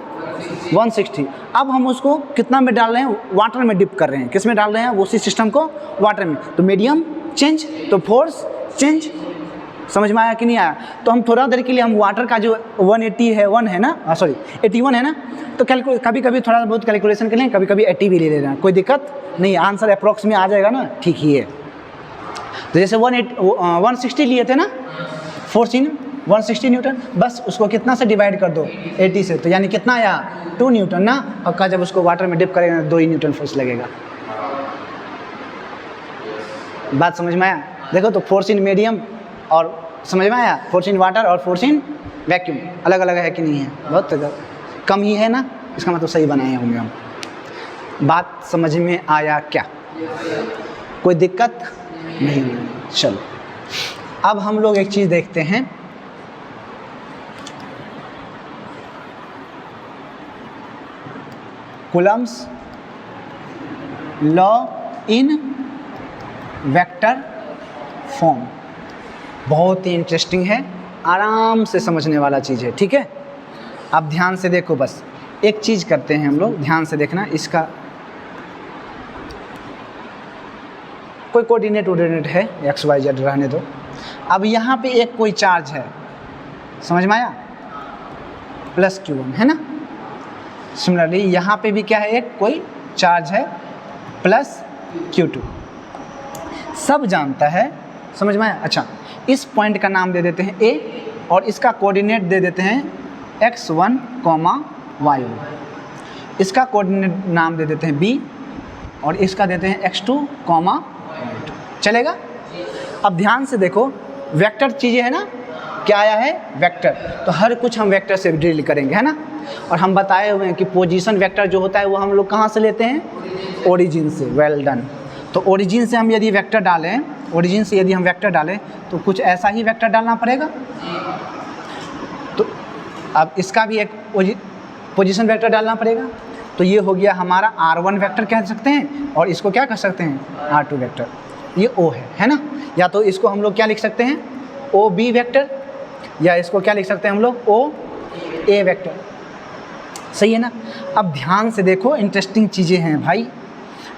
160। अब हम उसको कितना में डाल रहे हैं, वाटर में डिप कर रहे हैं, किस में डाल रहे हैं, उसी सिस्टम को वाटर में, तो मीडियम चेंज, तो फोर्स चेंज। समझ में आया कि नहीं आया? तो हम थोड़ा देर के लिए हम वाटर का जो 180 है 1 है ना, सॉरी 81 है ना, तो कभी कभी थोड़ा बहुत कैलकुलेशन कर लें, कभी कभी 80 भी ले लेना, कोई दिक्कत नहीं, आंसर अप्रॉक्स में आ जाएगा ना, ठीक ही है। तो जैसे 160 लिए थे ना, फोर्स इन 160 न्यूटन, बस उसको कितना से डिवाइड कर दो 80 से, तो यानी कितना आया 2 न्यूटन ना, और जब उसको वाटर में डिप करेगा 2 ही न्यूटन फोर्स लगेगा। बात समझ में आया? देखो तो फोर्स इन मीडियम और समझ में आया, फोर्स इन वाटर और फोर्स इन वैक्यूम अलग अलग है कि नहीं है? बहुत कम ही है ना, इसका मतलब सही बनाए होंगे हम। बात समझ में आया क्या? कोई दिक्कत नहीं? चलो अब हम लोग एक चीज़ देखते हैं, Coulomb's law in vector form. बहुत ही इंटरेस्टिंग है, आराम से समझने वाला चीज़ है, ठीक है? अब ध्यान से देखो, बस एक चीज़ करते हैं हम लोग, ध्यान से देखना, इसका कोई कोऑर्डिनेट है XYZ रहने दो। अब यहाँ पे एक कोई चार्ज है, समझ में आया, प्लस Q1 है ना। सिमिलरली यहाँ पे भी क्या है, एक कोई चार्ज है प्लस Q2, सब जानता है, समझ में आया? अच्छा, इस पॉइंट का नाम दे देते हैं A और इसका कोऑर्डिनेट दे देते हैं x1, y1, इसका कोऑर्डिनेट नाम दे देते हैं B और इसका देते हैं x2, y2, चलेगा? अब ध्यान से देखो, वेक्टर चीज़ें है ना, क्या आया है वेक्टर, तो हर कुछ हम वेक्टर से डील करेंगे, है ना। और हम बताए हुए हैं कि पोजीशन वेक्टर जो होता है वो हम लोग कहाँ से लेते हैं, ओरिजिन से। Well done. तो ओरिजिन से हम यदि वेक्टर डालें, ओरिजिन से यदि हम वेक्टर डालें तो कुछ ऐसा ही वेक्टर डालना पड़ेगा। तो अब इसका भी एक पोजीशन वेक्टर डालना पड़ेगा, तो ये हो गया हमारा R1 वेक्टर कह सकते हैं, और इसको क्या कह सकते हैं, R2 वेक्टर। ये O है ना। या तो इसको हम लोग क्या लिख सकते हैं, OB वेक्टर, या इसको क्या लिख सकते हैं हम लोग, OA वेक्टर। सही है ना। अब ध्यान से देखो, इंटरेस्टिंग चीज़ें हैं भाई।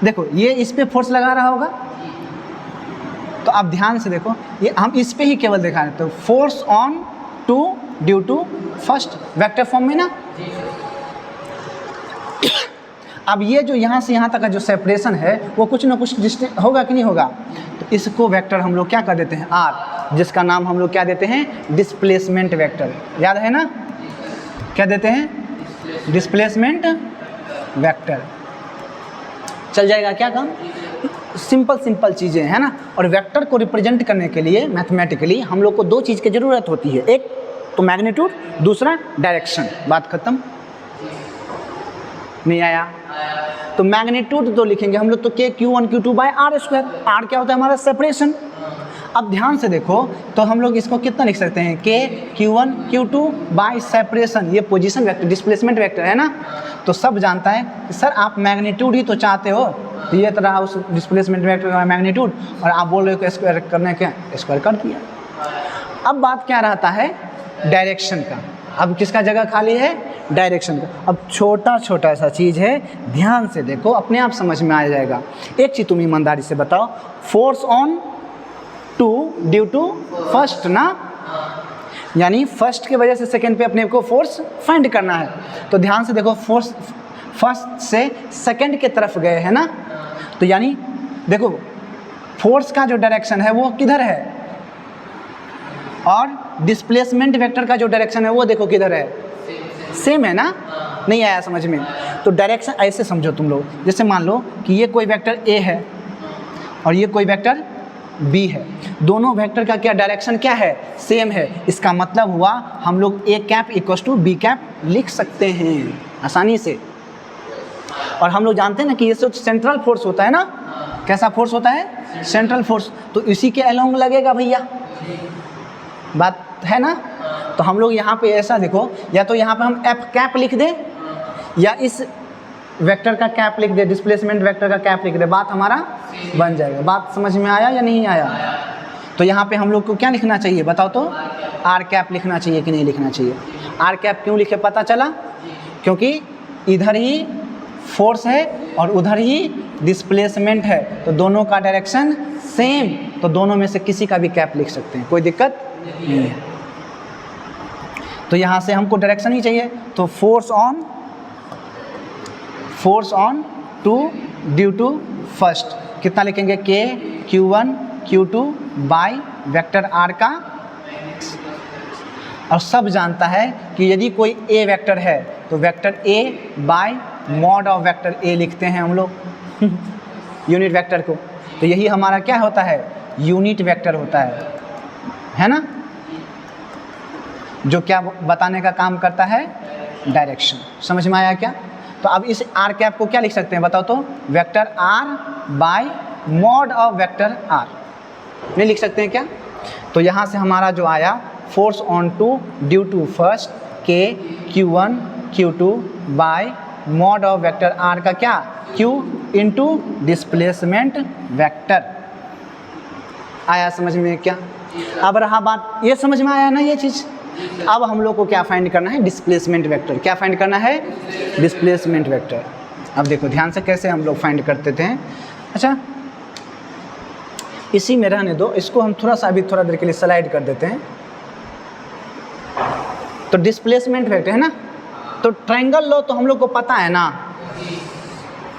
देखो ये इस पे फोर्स लगा रहा होगा, तो आप ध्यान से देखो, ये हम इस पे ही केवल दिखा रहे, तो force on two due to first vector form में ना। अब ये जो यहाँ से यहाँ तक का जो सेपरेशन है वो कुछ ना कुछ डिस्टेंस होगा कि नहीं होगा, तो इसको वेक्टर हम लोग क्या कर देते हैं, R, जिसका नाम हम लोग क्या देते हैं, डिस्प्लेसमेंट वेक्टर। याद है ना, क्या देते हैं, डिस्प्लेसमेंट वेक्टर। चल जाएगा क्या काम, सिंपल चीज़ें है ना। और वेक्टर को रिप्रेजेंट करने के लिए मैथमेटिकली हम लोग को दो चीज़ की ज़रूरत होती है, एक तो मैग्नीट्यूड, दूसरा डायरेक्शन। बात खत्म, नहीं आया? तो मैग्नीट्यूड तो लिखेंगे हम लोग तो Q1 Q2 bye R²। R क्या होता है हमारा, सेपरेशन। अब ध्यान से देखो, तो हम लोग इसको कितना लिख सकते हैं, Q1 Q2 बाय सेपरेशन। ये पोजीशन वेक्टर, डिस्प्लेसमेंट वेक्टर है ना। तो सब जानता है कि सर आप मैग्नीट्यूड ही तो चाहते हो, तो ये तरह उस डिस्प्लेसमेंट वेक्टर का मैग्नीट्यूड, और आप बोल रहे हो कि स्क्वायर करने के, स्क्वायर कर दिया। अब बात क्या रहता है, डायरेक्शन का। अब किसका जगह खाली है, डायरेक्शन का। अब छोटा सा चीज़ है, ध्यान से देखो, अपने आप समझ में आ जाएगा। एक चीज़ तुम ईमानदारी से बताओ, force on two due to first ना, यानी फर्स्ट के वजह से सेकंड पे अपने को फोर्स फाइंड करना है। तो ध्यान से देखो, फोर्स फर्स्ट से सेकंड के तरफ गए है ना, तो यानी देखो फोर्स का जो डायरेक्शन है वो किधर है, और डिस्प्लेसमेंट वेक्टर का जो डायरेक्शन है वो देखो किधर है, सेम है ना। नहीं आया समझ में? तो डायरेक्शन ऐसे समझो तुम लोग, जैसे मान लो कि ये कोई वेक्टर A है और ये कोई वेक्टर B है, दोनों वेक्टर का क्या डायरेक्शन क्या है, सेम है। इसका मतलब हुआ हम लोग A cap equals to B cap लिख सकते हैं आसानी से। और हम लोग जानते हैं ना कि ये तो सेंट्रल फोर्स होता है ना। कैसा फोर्स होता है, सेंट्रल फोर्स, तो इसी के अलोंग लगेगा भैया, बात है ना। तो हम लोग यहाँ पे ऐसा देखो, या तो यहाँ पे हम F कैप लिख दें, या इस वेक्टर का कैप लिख दे, डिस्प्लेसमेंट वेक्टर का कैप लिख दे, बात हमारा बन जाएगा। बात समझ में आया या नहीं आया? तो यहाँ पे हम लोग को क्या लिखना चाहिए बताओ तो? आर कैप लिखना चाहिए कि नहीं लिखना चाहिए? आर कैप क्यों लिखे पता चला? क्योंकि इधर ही फोर्स है और उधर ही डिस्प्लेसमेंट है, तो दोनों का डायरेक्शन सेम, तो दोनों में से किसी का भी कैप लिख सकते हैं, कोई दिक्कत नहीं है। तो यहाँ से हमको डायरेक्शन ही चाहिए, तो force on two due to first कितना लिखेंगे? के Q1 Q2 by vector R का। और सब जानता है कि यदि कोई ए वेक्टर है तो vector A bye mod of vector A लिखते हैं हम लोग यूनिट वेक्टर को। तो यही हमारा क्या होता है? यूनिट वेक्टर होता है ना, जो क्या बताने का काम करता है? डायरेक्शन। समझ में आया क्या? तो अब इस आर कैप को क्या लिख सकते हैं बताओ तो? Vector R by mod of vector R. नहीं लिख सकते हैं क्या? तो यहाँ से हमारा जो आया force on two due to first के Q1 Q2 by mod of vector R का क्या? Q into displacement vector. आया समझ में क्या? अब रहा बात, ये समझ में आया ना ये चीज़? अब हम लोग को क्या फाइंड करना है? Displacement vector. क्या फाइंड करना है? Displacement vector. अब देखो ध्यान से कैसे हम लोग फाइंड करते थे। अच्छा इसी में रहने दो, इसको हम थोड़ा सा अभी थोड़ा देर के लिए स्लाइड कर देते हैं। तो डिस्प्लेसमेंट वेक्टर है ना, तो ट्रायंगल लॉ तो हम लोग को पता है ना,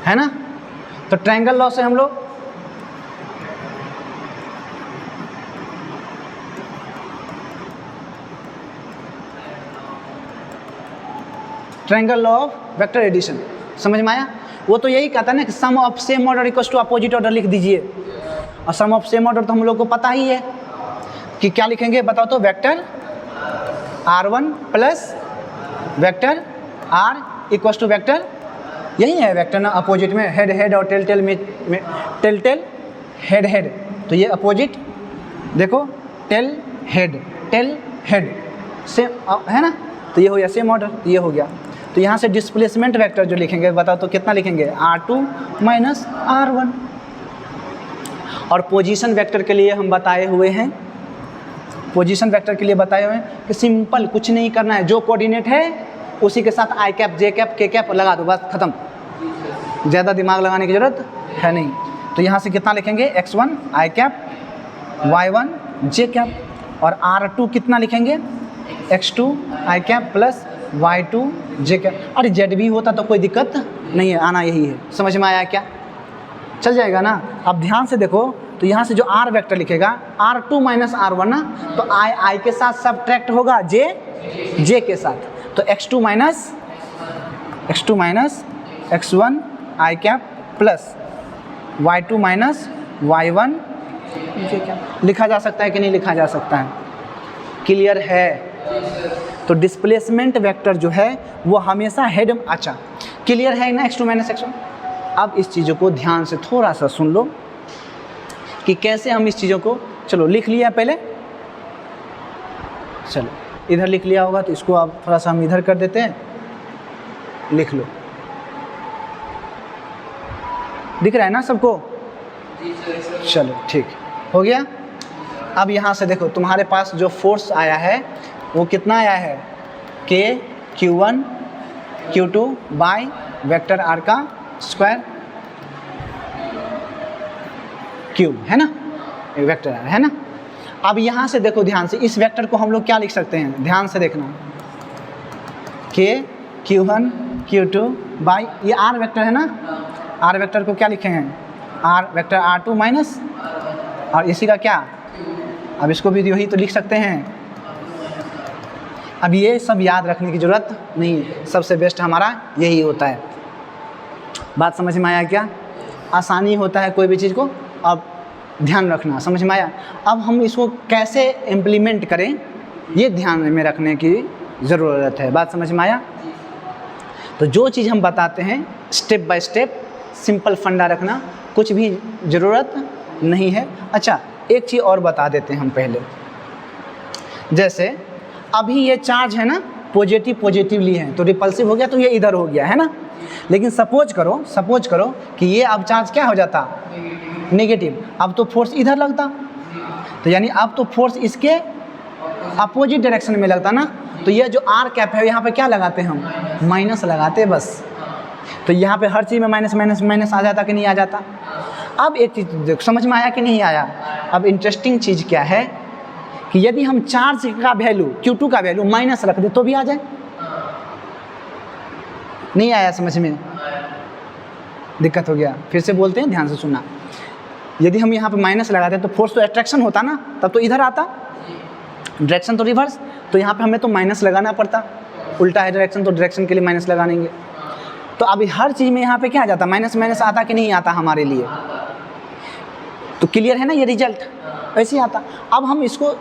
है ना? तो ट्रायंगल लॉ से हम लोग triangle law of vector addition समझ में आया? वो तो यही कहता है ना कि sum of same order equals to opposite order लिख दीजिए। और सम ऑफ सेम ऑर्डर तो हम लोग को पता ही है कि क्या लिखेंगे बताओ तो? Vector R1 plus vector R equals to vector, यही है वेक्टर ना, अपोजिट में हेड हेड और टेल टेल में टेल टेल हेड हेड, तो ये अपोजिट देखो टेल हेड सेम है ना, तो ये हो गया सेम ऑर्डर, ये हो गया। तो यहाँ से डिस्प्लेसमेंट वेक्टर जो लिखेंगे बताओ तो कितना लिखेंगे? R2 minus R1। और पोजीशन वेक्टर के लिए हम बताए हुए हैं, पोजीशन वेक्टर के लिए बताए हुए हैं कि सिंपल कुछ नहीं करना है, जो कोऑर्डिनेट है उसी के साथ आई कैप जे कैप के कैप लगा दो, बस खत्म, ज़्यादा दिमाग लगाने की ज़रूरत है नहीं। तो यहाँ से कितना लिखेंगे? x1 I cap, y1 J cap, और R2 कितना लिखेंगे? x2 आई कैप प्लस y2 जे कैप। अरे जेड भी होता तो कोई दिक्कत नहीं है, आना यही है। समझ में आया क्या? चल जाएगा ना? अब ध्यान से देखो, तो यहाँ से जो R वेक्टर लिखेगा R2 माइनस R1 ना, तो I के साथ सब्ट्रैक्ट होगा J के साथ, तो x2 minus x1 I cap plus y2 minus y1 J cap. लिखा जा सकता है कि नहीं लिखा जा सकता है? क्लियर है? तो डिस्प्लेसमेंट वेक्टर जो है वो हमेशा हेड, अच्छा क्लियर है ना? x2 minus x1। अब इस चीज़ों को ध्यान से थोड़ा सा सुन लो कि कैसे हम इस चीज़ों को, चलो लिख लिया पहले, चलो इधर लिख लिया होगा तो इसको अब थोड़ा सा हम इधर कर देते हैं, लिख लो। दिख रहा है ना सबको? चलो ठीक हो गया। अब यहाँ से देखो तुम्हारे पास जो फोर्स आया है वो कितना आया है? के Q1 Q2 by vector R का स्क्वायर क्यूब, है ना? वेक्टर आर है ना? अब यहाँ से देखो ध्यान से, इस वेक्टर को हम लोग क्या लिख सकते हैं? ध्यान से देखना, के Q1 Q2 बाई, ये आर वेक्टर है ना, आर वेक्टर को क्या लिखेंगे? आर वेक्टर R2 माइनस, और इसी का क्या, अब इसको भी यही तो लिख सकते हैं। अब ये सब याद रखने की ज़रूरत नहीं है, सबसे बेस्ट हमारा यही होता है। बात समझ में आया क्या? आसानी होता है कोई भी चीज़ को, अब ध्यान रखना, समझ में आया? अब हम इसको कैसे इम्प्लीमेंट करें ये ध्यान में रखने की ज़रूरत है। बात समझ में आया? तो जो चीज़ हम बताते हैं स्टेप बाय स्टेप, सिंपल फंडा रखना, कुछ भी ज़रूरत नहीं है। अच्छा एक चीज़ और बता देते हैं हम पहले, जैसे अभी ये चार्ज है ना, पॉजिटिव ली है तो रिपल्सिव हो गया, तो ये इधर हो गया है ना, लेकिन सपोज करो कि ये अब चार्ज क्या हो जाता, नेगेटिव, अब तो फोर्स इधर लगता, तो यानी अब तो फोर्स इसके अपोजिट डायरेक्शन में लगता ना, तो ये जो आर कैप है यहाँ पे क्या लगाते हम, माइनस लगाते बस। तो यहाँ पे हर चीज़ में माइनस माइनस माइनस आ जाता कि नहीं आ जाता। अब एक चीज़ देखो, समझ में आया कि नहीं आया। अब इंटरेस्टिंग चीज़ क्या है कि यदि हम चार्ज का वैल्यू Q2 का वैल्यू माइनस रख दे तो भी आ जाए, नहीं आया समझ में, दिक्कत हो गया। फिर से बोलते हैं, ध्यान से सुनना। यदि हम यहाँ पे माइनस लगाते तो फोर्स तो अट्रैक्शन होता ना, तब तो इधर आता, डायरेक्शन तो रिवर्स, तो यहाँ पे हमें तो माइनस लगाना पड़ता, उल्टा है डायरेक्शन तो डायरेक्शन के लिए माइनस लगाएंगे। तो अभी हर चीज़ में यहाँ पे क्या आ जाता, माइनस माइनस आता कि नहीं आता हमारे लिए। तो क्लियर है ना ये रिजल्ट, ऐसे ही आता। अब हम इसको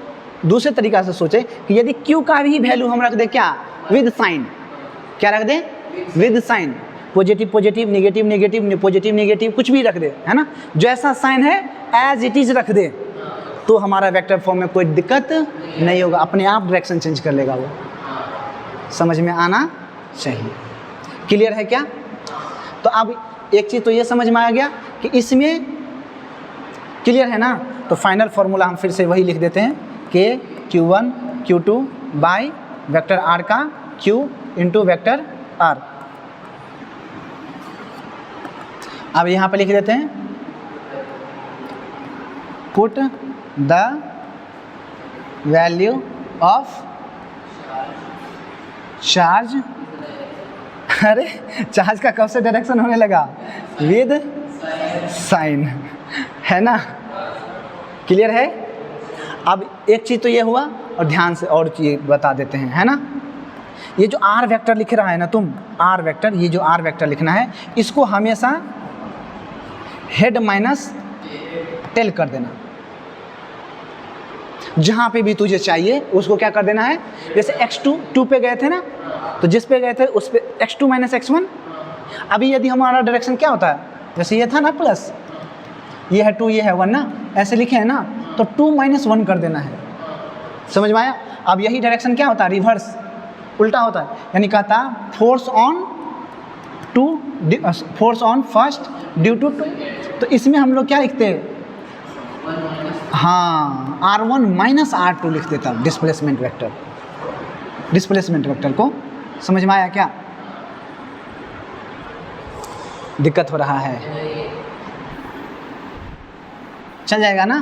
दूसरे तरीक़ा से सोचें कि यदि Q का भी वैल्यू हम रख दें क्या, विद साइन, क्या रख दें, with sign, positive positive, negative negative, positive negative, कुछ भी रख दे, है ना, जैसा साइन है एज इट इज़ रख दे, तो हमारा वेक्टर फॉर्म में कोई दिक्कत नहीं होगा, अपने आप डायरेक्शन चेंज कर लेगा वो। समझ में आना चाहिए, क्लियर है क्या। तो अब एक चीज़ तो ये समझ में आ गया कि इसमें क्लियर है ना। तो फाइनल फार्मूला हम फिर से वही लिख देते हैं कि Q1 Q2 by vector R का Q इंटू वेक्टर R। अब यहाँ पे लिख देते हैं put the value of charge, अरे चार्ज का कब से डायरेक्शन होने लगा, विद साइन, है ना, क्लियर है। अब एक चीज़ तो ये हुआ, और ध्यान से और चीज़ बता देते हैं, है ना। ये जो R वेक्टर लिख रहा है ना तुम, R वेक्टर, ये जो R वेक्टर लिखना है, इसको हमेशा हेड माइनस टेल कर देना। जहाँ पे भी तुझे चाहिए उसको क्या कर देना है, जैसे x2 2 पे गए थे ना, तो जिस पे गए थे उस पे x2 माइनस x1। अभी यदि हमारा डायरेक्शन क्या होता है, जैसे ये था ना प्लस, ये है 2 ये है 1 ना, ऐसे लिखे हैं ना, तो 2 माइनस 1 कर देना है। समझ में आया। अब यही डायरेक्शन क्या होता है, रिवर्स, उल्टा होता है, यानी कहता force on first due to 2। तो इसमें हम लोग क्या लिखते हैं, हाँ R1 माइनस R2 लिख देता हूँ, डिस्प्लेसमेंट वेक्टर, डिस्प्लेसमेंट वेक्टर को। समझ में आया क्या, दिक्कत हो रहा है, चल जाएगा ना।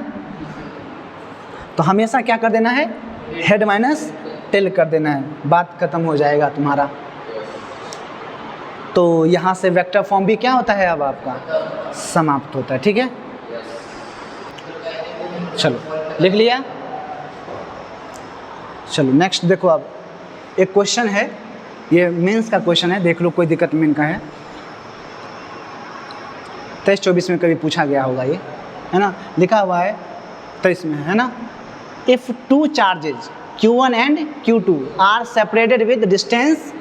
तो हमेशा क्या कर देना है, हेड माइनस टेल कर देना है, बात खत्म हो जाएगा तुम्हारा। तो यहाँ से वेक्टर फॉर्म भी क्या होता है, अब आपका समाप्त होता है, ठीक है। चलो लिख लिया। चलो नेक्स्ट देखो, अब एक क्वेश्चन है, ये मेंस का क्वेश्चन है, देख लो कोई दिक्कत मेन का है, 23-24 में कभी पूछा गया होगा ये, है ना, लिखा हुआ है 23 में, है ना। If two charges Q1 and Q2 are separated with distance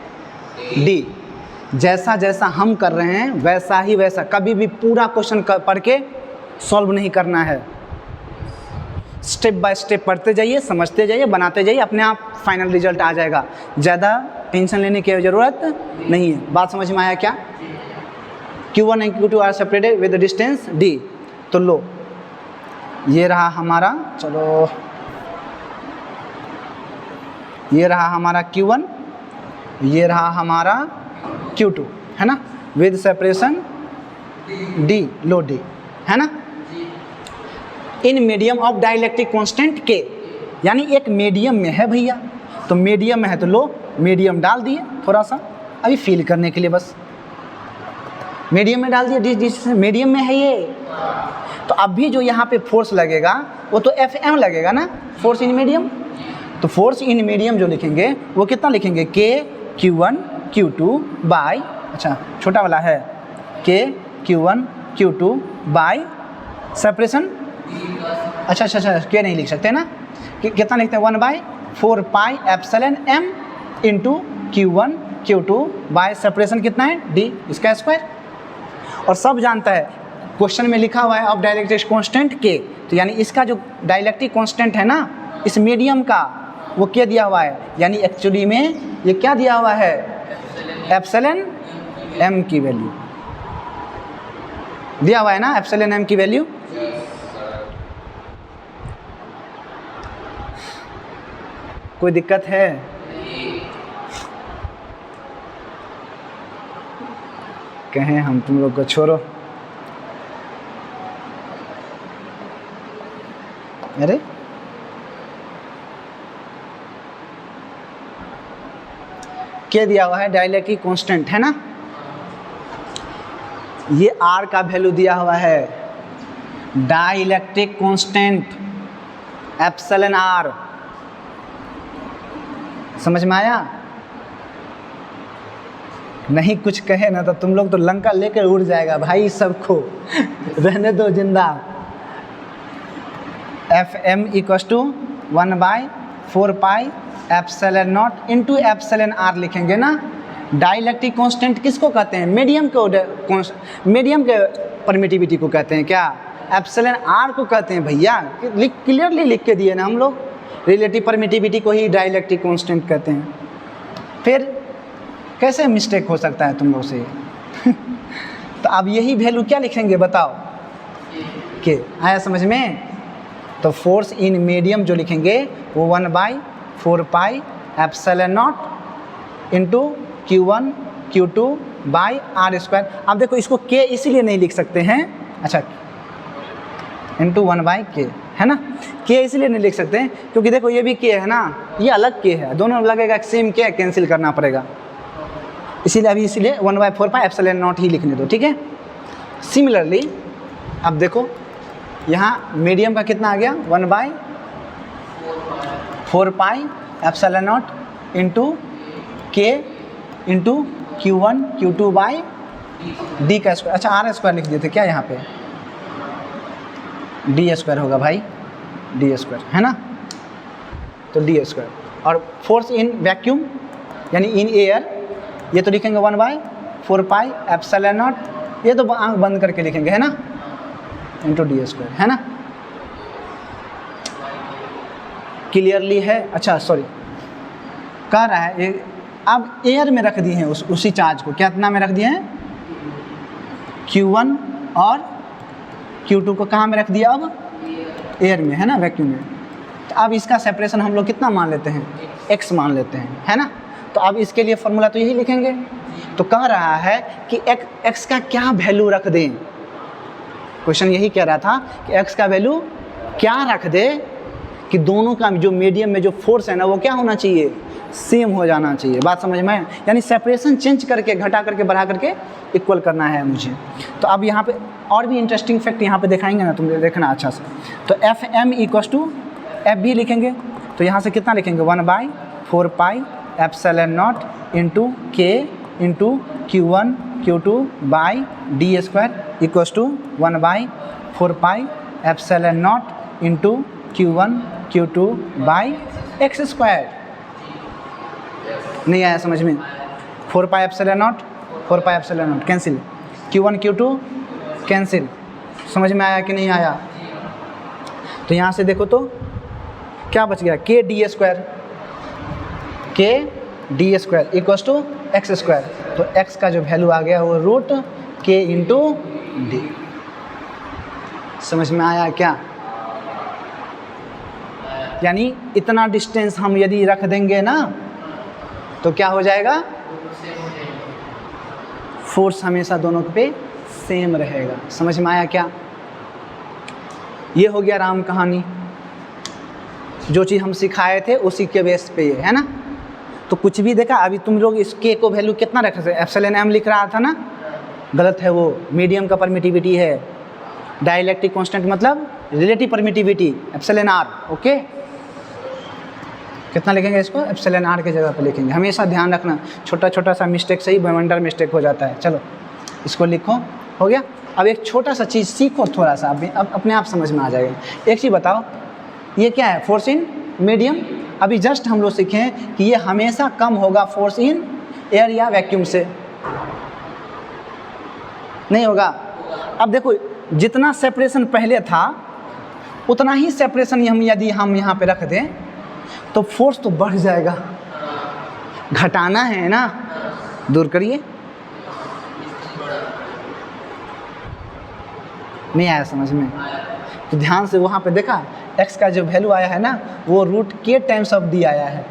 D, जैसा जैसा हम कर रहे हैं वैसा ही वैसा, कभी भी पूरा क्वेश्चन पढ़ के सॉल्व नहीं करना है, स्टेप बाय स्टेप पढ़ते जाइए, समझते जाइए, बनाते जाइए, अपने आप फाइनल रिजल्ट आ जाएगा, ज़्यादा टेंशन लेने की ज़रूरत नहीं है। बात समझ में आया क्या। Q1 and Q2 are separated with distance D। तो लो ये रहा हमारा, चलो ये रहा हमारा Q1, ये रहा हमारा Q2, है ना, with separation D, low D, है ना, in medium of dielectric constant K, यानी एक मीडियम में है भैया, तो मीडियम में है तो लो मीडियम डाल दिए, थोड़ा सा अभी फील करने के लिए बस मीडियम में डाल दिए, जिस मीडियम में है ये। तो अभी जो यहाँ पे फोर्स लगेगा वो तो Fm लगेगा ना, फोर्स इन मीडियम। तो फोर्स इन मीडियम जो लिखेंगे वो कितना लिखेंगे, K Q1 Q2 बाई, अच्छा छोटा वाला है, K Q1 Q2 by separation, अच्छा अच्छा अच्छा K नहीं लिख सकते ना, कितना लिखते हैं 1/4 pi epsilon m into Q1 Q2 by separation कितना है D, इसका स्क्वायर। और सब जानता है क्वेश्चन में लिखा हुआ है ऑफ डाइलेक्ट्रिक कांस्टेंट K, तो यानी इसका जो डाइलेक्ट्रिक कांस्टेंट है ना इस मीडियम का वो क्या दिया हुआ है, यानी एक्चुअली में ये क्या दिया हुआ है, एप्सिलॉन m की वैल्यू दिया हुआ है ना, एप्सिलॉन m की वैल्यू। कोई दिक्कत है? कहें हम तुम लोग को छोड़ो। अरे क्या दिया हुआ है? डाइलेक्ट्रिक कांस्टेंट है ना, ये R का वैल्यू दिया हुआ है, डाइलेक्ट्रिक कांस्टेंट एप्सिलॉन R। समझ में आया? नहीं कुछ कहे ना तो तुम लोग तो लंका लेकर उड़ जाएगा भाई सबको। रहने दो जिंदा। Fm equals to 1/4 pi epsilon not into epsilon R लिखेंगे ना। डाइलेक्ट्रिक कांस्टेंट किसको कहते हैं? मीडियम को, मीडियम के परमिटिविटी को कहते हैं क्या? एप्सिलॉन R को कहते हैं भैया। क्लियरली लिख के दिए ना हम लोग, रिलेटिव परमिटिविटी को ही डाइलेक्ट्रिक कांस्टेंट कहते हैं। फिर कैसे मिस्टेक हो सकता है तुम लोग से? तो अब यही वैल्यू क्या लिखेंगे बताओ? के आया समझ में? तो फोर्स इन मीडियम जो लिखेंगे वो 1/4 pi epsilon not into Q1 Q2 by R square. अब देखो इसको K इसीलिए नहीं लिख सकते हैं, अच्छा इंटू 1/K है ना। K इसीलिए नहीं लिख सकते हैं क्योंकि देखो ये भी K है ना, ये अलग K है, दोनों लगेगा सेम K, कैंसिल करना पड़ेगा, इसीलिए अभी इसीलिए 1/4 पाई एप्सिलॉन नॉट ही लिखने दो, ठीक है। सिमिलरली अब देखो यहाँ मीडियम का कितना आ गया? 1/4 pi epsilon not into K into Q1 Q2 by D का स्क्वायर। अच्छा R स्क्वायर लिख दिए थे क्या यहाँ पे? D स्क्वायर होगा भाई, D स्क्वायर है ना, तो D स्क्वायर। और फोर्स इन वैक्यूम यानी इन एयर, ये तो लिखेंगे 1/4 पाई एप्सिलॉन नॉट, ये तो आंख बंद करके लिखेंगे है ना, इंटू D स्क्वायर है ना। क्लियरली है? अच्छा सॉरी, कह रहा है ये अब एयर में रख दिए हैं उसी चार्ज को, कितना में रख दिए हैं? Q1 और Q2 को कहाँ में रख दिया? अब एयर में है ना, वैक्यूम में। तो अब इसका सेपरेशन हम लोग कितना मान लेते हैं? x मान लेते हैं है ना। तो अब इसके लिए फॉर्मूला तो यही लिखेंगे। तो कह रहा है कि x का क्या वैल्यू रख दें? क्वेश्चन यही कह रहा था कि x का वैल्यू क्या रख दे कि दोनों का जो मीडियम में जो फोर्स है ना वो क्या होना चाहिए? सेम हो जाना चाहिए। बात समझ में? यानी सेपरेशन चेंज करके, घटा करके, बढ़ा करके इक्वल करना है मुझे। तो अब यहाँ पे और भी इंटरेस्टिंग फैक्ट यहाँ पे दिखाएंगे ना, तुम देखना अच्छा से। तो Fm इक्वस टू एफ भी लिखेंगे, तो यहाँ से कितना लिखेंगे? 1/4 pi epsilon not into K into Q1 Q2 by D square equals to 1/4 pi epsilon not into Q1 Q2 by x square. नहीं आया समझ में? 4 pi epsilon not, 4 pi epsilon not cancel, Q1 Q2 cancel. समझ में आया कि नहीं आया? तो यहाँ से देखो तो क्या बच गया? K D square, K D square equals to x square. तो x का जो वैल्यू आ गया वो रूट K इंटू D। समझ में आया क्या? यानी इतना डिस्टेंस हम यदि रख देंगे ना तो क्या हो जाएगा? फोर्स हमेशा दोनों पे सेम रहेगा। समझ में आया क्या? ये हो गया राम कहानी, जो चीज़ हम सिखाए थे उसी के बेस पे ये है ना। तो कुछ भी देखा अभी तुम लोग इस K को वैल्यू कितना रख सकते? एप्सिलॉन m लिख रहा था ना, गलत है वो, मीडियम का परमिटिविटी है। डाइलेक्ट्रिक कांस्टेंट मतलब relative permittivity epsilon r, okay. कितना लिखेंगे इसको? एप्सिलॉन r के जगह पर लिखेंगे। हमेशा ध्यान रखना, छोटा छोटा सा मिस्टेक से ही बवंडर मिस्टेक हो जाता है। चलो इसको लिखो, हो गया। अब एक छोटा सा चीज़ सीखो थोड़ा सा, अब अपने आप समझ में आ जाएगा। एक चीज़ बताओ, ये क्या है? Force in medium. अभी जस्ट हम लोग सीखे हैं कि ये हमेशा कम होगा फोर्स इन एयर या वैक्यूम से, नहीं होगा। अब देखो जितना सेपरेशन पहले था उतना ही सेपरेशन हम यदि हम यहाँ पे रख दें तो फोर्स तो बढ़ जाएगा। घटाना है ना, दूर करिए, नहीं आया समझ में? तो ध्यान से वहाँ पे देखा x का जो वैल्यू आया है ना वो रूट के टाइम्स ऑफ डी आया है।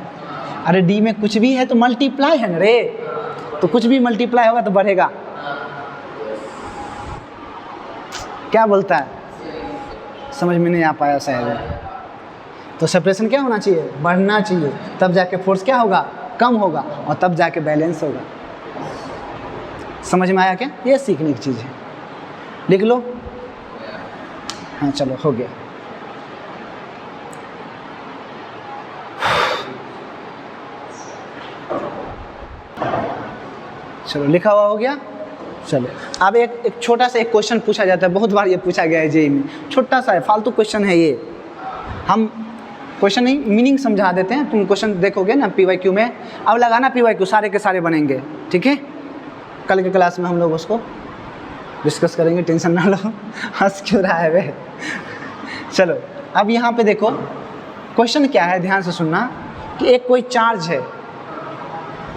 अरे डी में कुछ भी है तो मल्टीप्लाई है ना रे, तो कुछ भी मल्टीप्लाई होगा तो बढ़ेगा। क्या बोलता है? समझ में नहीं आ पाया शायद। तो सेपरेशन क्या होना चाहिए? बढ़ना चाहिए, तब जाके फोर्स क्या होगा? कम होगा, और तब जाके बैलेंस होगा। समझ में आया क्या? ये सीखने की चीज़ है। लिख लो। हाँ चलो हो गया। चलो लिखा हुआ हो गया। चलो अब एक छोटा सा एक क्वेश्चन पूछा जाता है, बहुत बार ये पूछा गया है जेईई में। छोटा सा है, फालतू क्वेश्चन है ये। हम क्वेश्चन नहीं मीनिंग समझा देते हैं। तुम क्वेश्चन देखोगे ना PYQ में, अब लगाना PYQ सारे के सारे बनेंगे, ठीक है? कल के क्लास में हम लोग उसको डिस्कस करेंगे, टेंशन ना लो। हंस क्यों रहा है वे? चलो अब यहाँ पे देखो क्वेश्चन क्या है, ध्यान से सुनना कि एक कोई चार्ज है।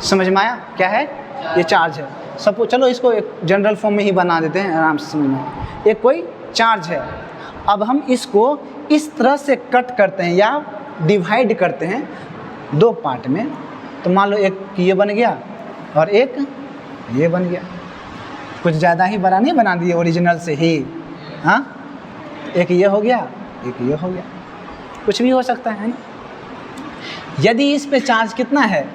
समझ में आया क्या है? ये चार्ज है। सब चलो इसको एक जनरल फॉर्म में ही बना देते हैं, आराम से समझ में। एक कोई चार्ज है, अब हम इसको इस तरह से कट करते हैं या डिवाइड करते हैं दो पार्ट में। तो मान लो एक ये बन गया और एक ये बन गया। कुछ ज़्यादा ही बड़ा नहीं बना दिए ओरिजिनल से ही, हाँ? एक ये हो गया, एक ये हो गया, कुछ भी हो सकता है ना? यदि इस पे चार्ज कितना है?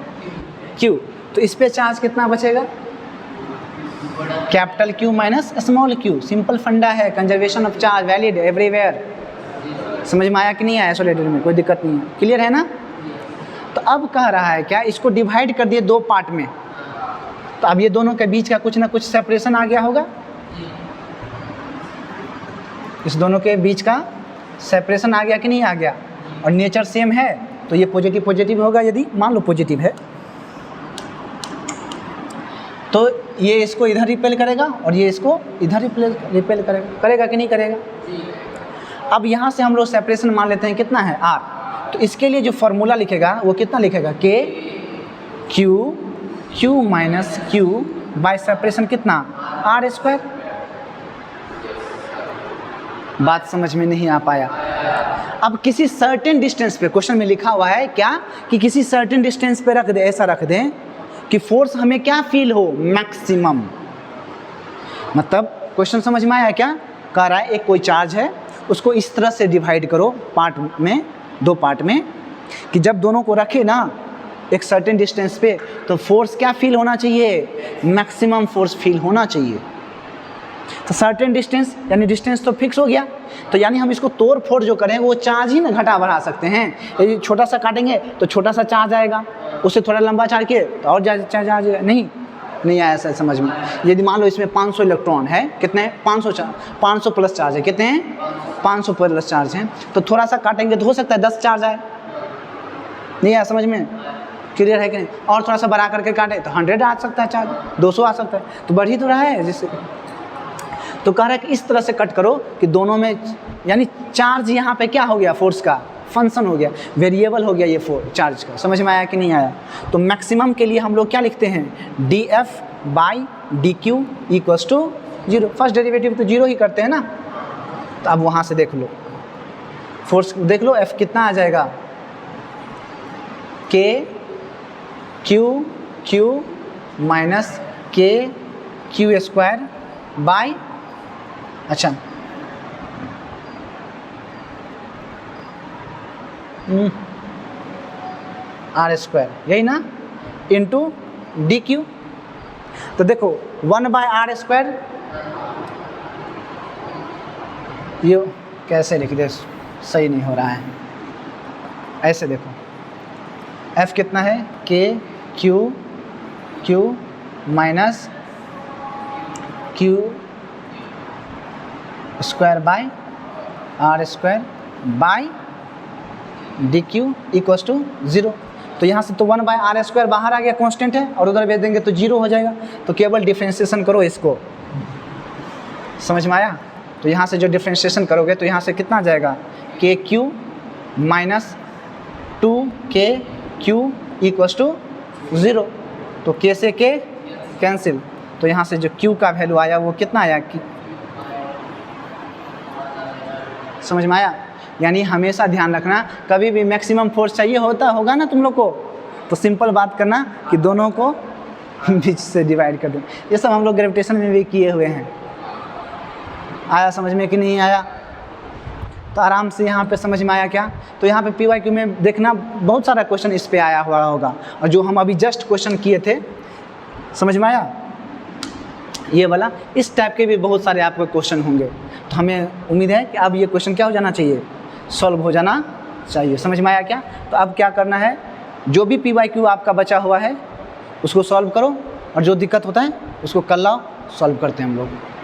Q, तो इस पे चार्ज कितना बचेगा? Capital Q minus small q। Simple फंडा है, conservation of charge valid everywhere. समझ में आया कि नहीं आया? आइसोलेटेड में कोई दिक्कत नहीं है, क्लियर है ना? तो अब कह रहा है क्या, इसको डिवाइड कर दिए दो पार्ट में, तो अब ये दोनों के बीच का कुछ ना कुछ सेपरेशन आ गया होगा। इस दोनों के बीच का सेपरेशन आ गया कि नहीं आ गया? और नेचर सेम है तो ये पॉजिटिव पॉजिटिव होगा। यदि मान लो पॉजिटिव है तो ये इसको इधर रिपेल करेगा और ये इसको इधर रिपेल करेगा कि नहीं करेगा? अब यहाँ से हम लोग सेपरेशन मान लेते हैं कितना है? R। तो इसके लिए जो फॉर्मूला लिखेगा वो कितना लिखेगा? K Q minus Q bye separation कितना? R²। बात समझ में नहीं आ पाया? अब किसी सर्टेन डिस्टेंस पे, क्वेश्चन में लिखा हुआ है क्या कि किसी सर्टेन डिस्टेंस पे रख दे, ऐसा रख दें कि फोर्स हमें क्या फील हो? मैक्सिमम। मतलब क्वेश्चन समझ में आया क्या? कह रहा है एक कोई चार्ज है, उसको इस तरह से डिवाइड करो पार्ट में, दो पार्ट में, कि जब दोनों को रखे ना एक सर्टेन डिस्टेंस पे तो फोर्स क्या फील होना चाहिए? मैक्सिमम फोर्स फील होना चाहिए। तो सर्टेन डिस्टेंस यानी डिस्टेंस तो फिक्स हो गया, तो यानी हम इसको तोड़ फोड़ जो करें वो चार्ज ही ना घटा बढ़ा सकते हैं। यदि छोटा सा काटेंगे तो छोटा सा चार्ज आएगा, उससे थोड़ा लंबा चार्ज किए तो और ज़्यादा चार्ज आ जाएगा। नहीं आया सर समझ में? यदि मान लो इसमें 500 इलेक्ट्रॉन है, कितने? 500 प्लस चार्ज है, कितने हैं? 500 प्लस चार्ज हैं, तो थोड़ा सा काटेंगे तो हो सकता है 10 चार्ज आए। नहीं आया समझ में? क्लियर है कि नहीं? और थोड़ा सा बढ़ा करके काटे तो 100 आ सकता है चार्ज, 200 आ सकता है, तो बढ़ ही तो रहा है जिससे। तो कह रहा है कि इस तरह से कट करो कि दोनों में, यानी चार्ज यहाँ पे क्या हो गया? फोर्स का फंक्शन हो गया, वेरिएबल हो गया ये फोर्स चार्ज का। समझ में आया कि नहीं आया? तो मैक्सिमम के लिए हम लोग क्या लिखते हैं? dF by dQ equals to 0। First derivative तो 0 ही करते हैं ना। तो अब वहाँ से देख लो, फोर्स देख लो, F कितना आ जाएगा? K Q minus K Q² by, अच्छा R², यही ना, इंटू DQ। तो देखो 1/R², ये कैसे लिख दे? सही नहीं हो रहा है, ऐसे देखो F कितना है? K Q minus Q² by R² by DQ equals to 0। तो यहाँ से तो 1/R² बाहर आ गया, कांस्टेंट है, और उधर भेज देंगे तो 0 हो जाएगा। तो केवल डिफ्रेंशिएशन करो इसको, समझ में आया? तो यहाँ से जो डिफ्रेंशिएशन करोगे तो यहाँ से कितना आ जाएगा? KQ minus 2KQ equals to 0। तो K से K कैंसिल, तो यहाँ से जो Q का वैल्यू आया वो कितना आया? समझ में आया? यानी हमेशा ध्यान रखना, कभी भी मैक्सिमम फोर्स चाहिए होगा ना तुम लोग को, तो सिंपल बात करना कि दोनों को बीच से डिवाइड कर दो। ये सब हम लोग ग्रेविटेशन में भी किए हुए हैं। आया समझ में कि नहीं आया? तो आराम से यहाँ पे समझ में आया क्या? तो यहाँ पे PYQ में देखना बहुत सारा क्वेश्चन इस पे आया हुआ होगा, और जो हम अभी जस्ट क्वेश्चन किए थे, समझ में आया? ये वाला इस टाइप के भी बहुत सारे आपके क्वेश्चन होंगे। तो हमें उम्मीद है कि अब ये क्वेश्चन क्या हो जाना चाहिए, सॉल्व हो जाना चाहिए। समझ में आया क्या? तो अब क्या करना है, जो भी PYQ आपका बचा हुआ है उसको सॉल्व करो, और जो दिक्कत होता है उसको कल लाओ, सॉल्व करते हैं हम लोग।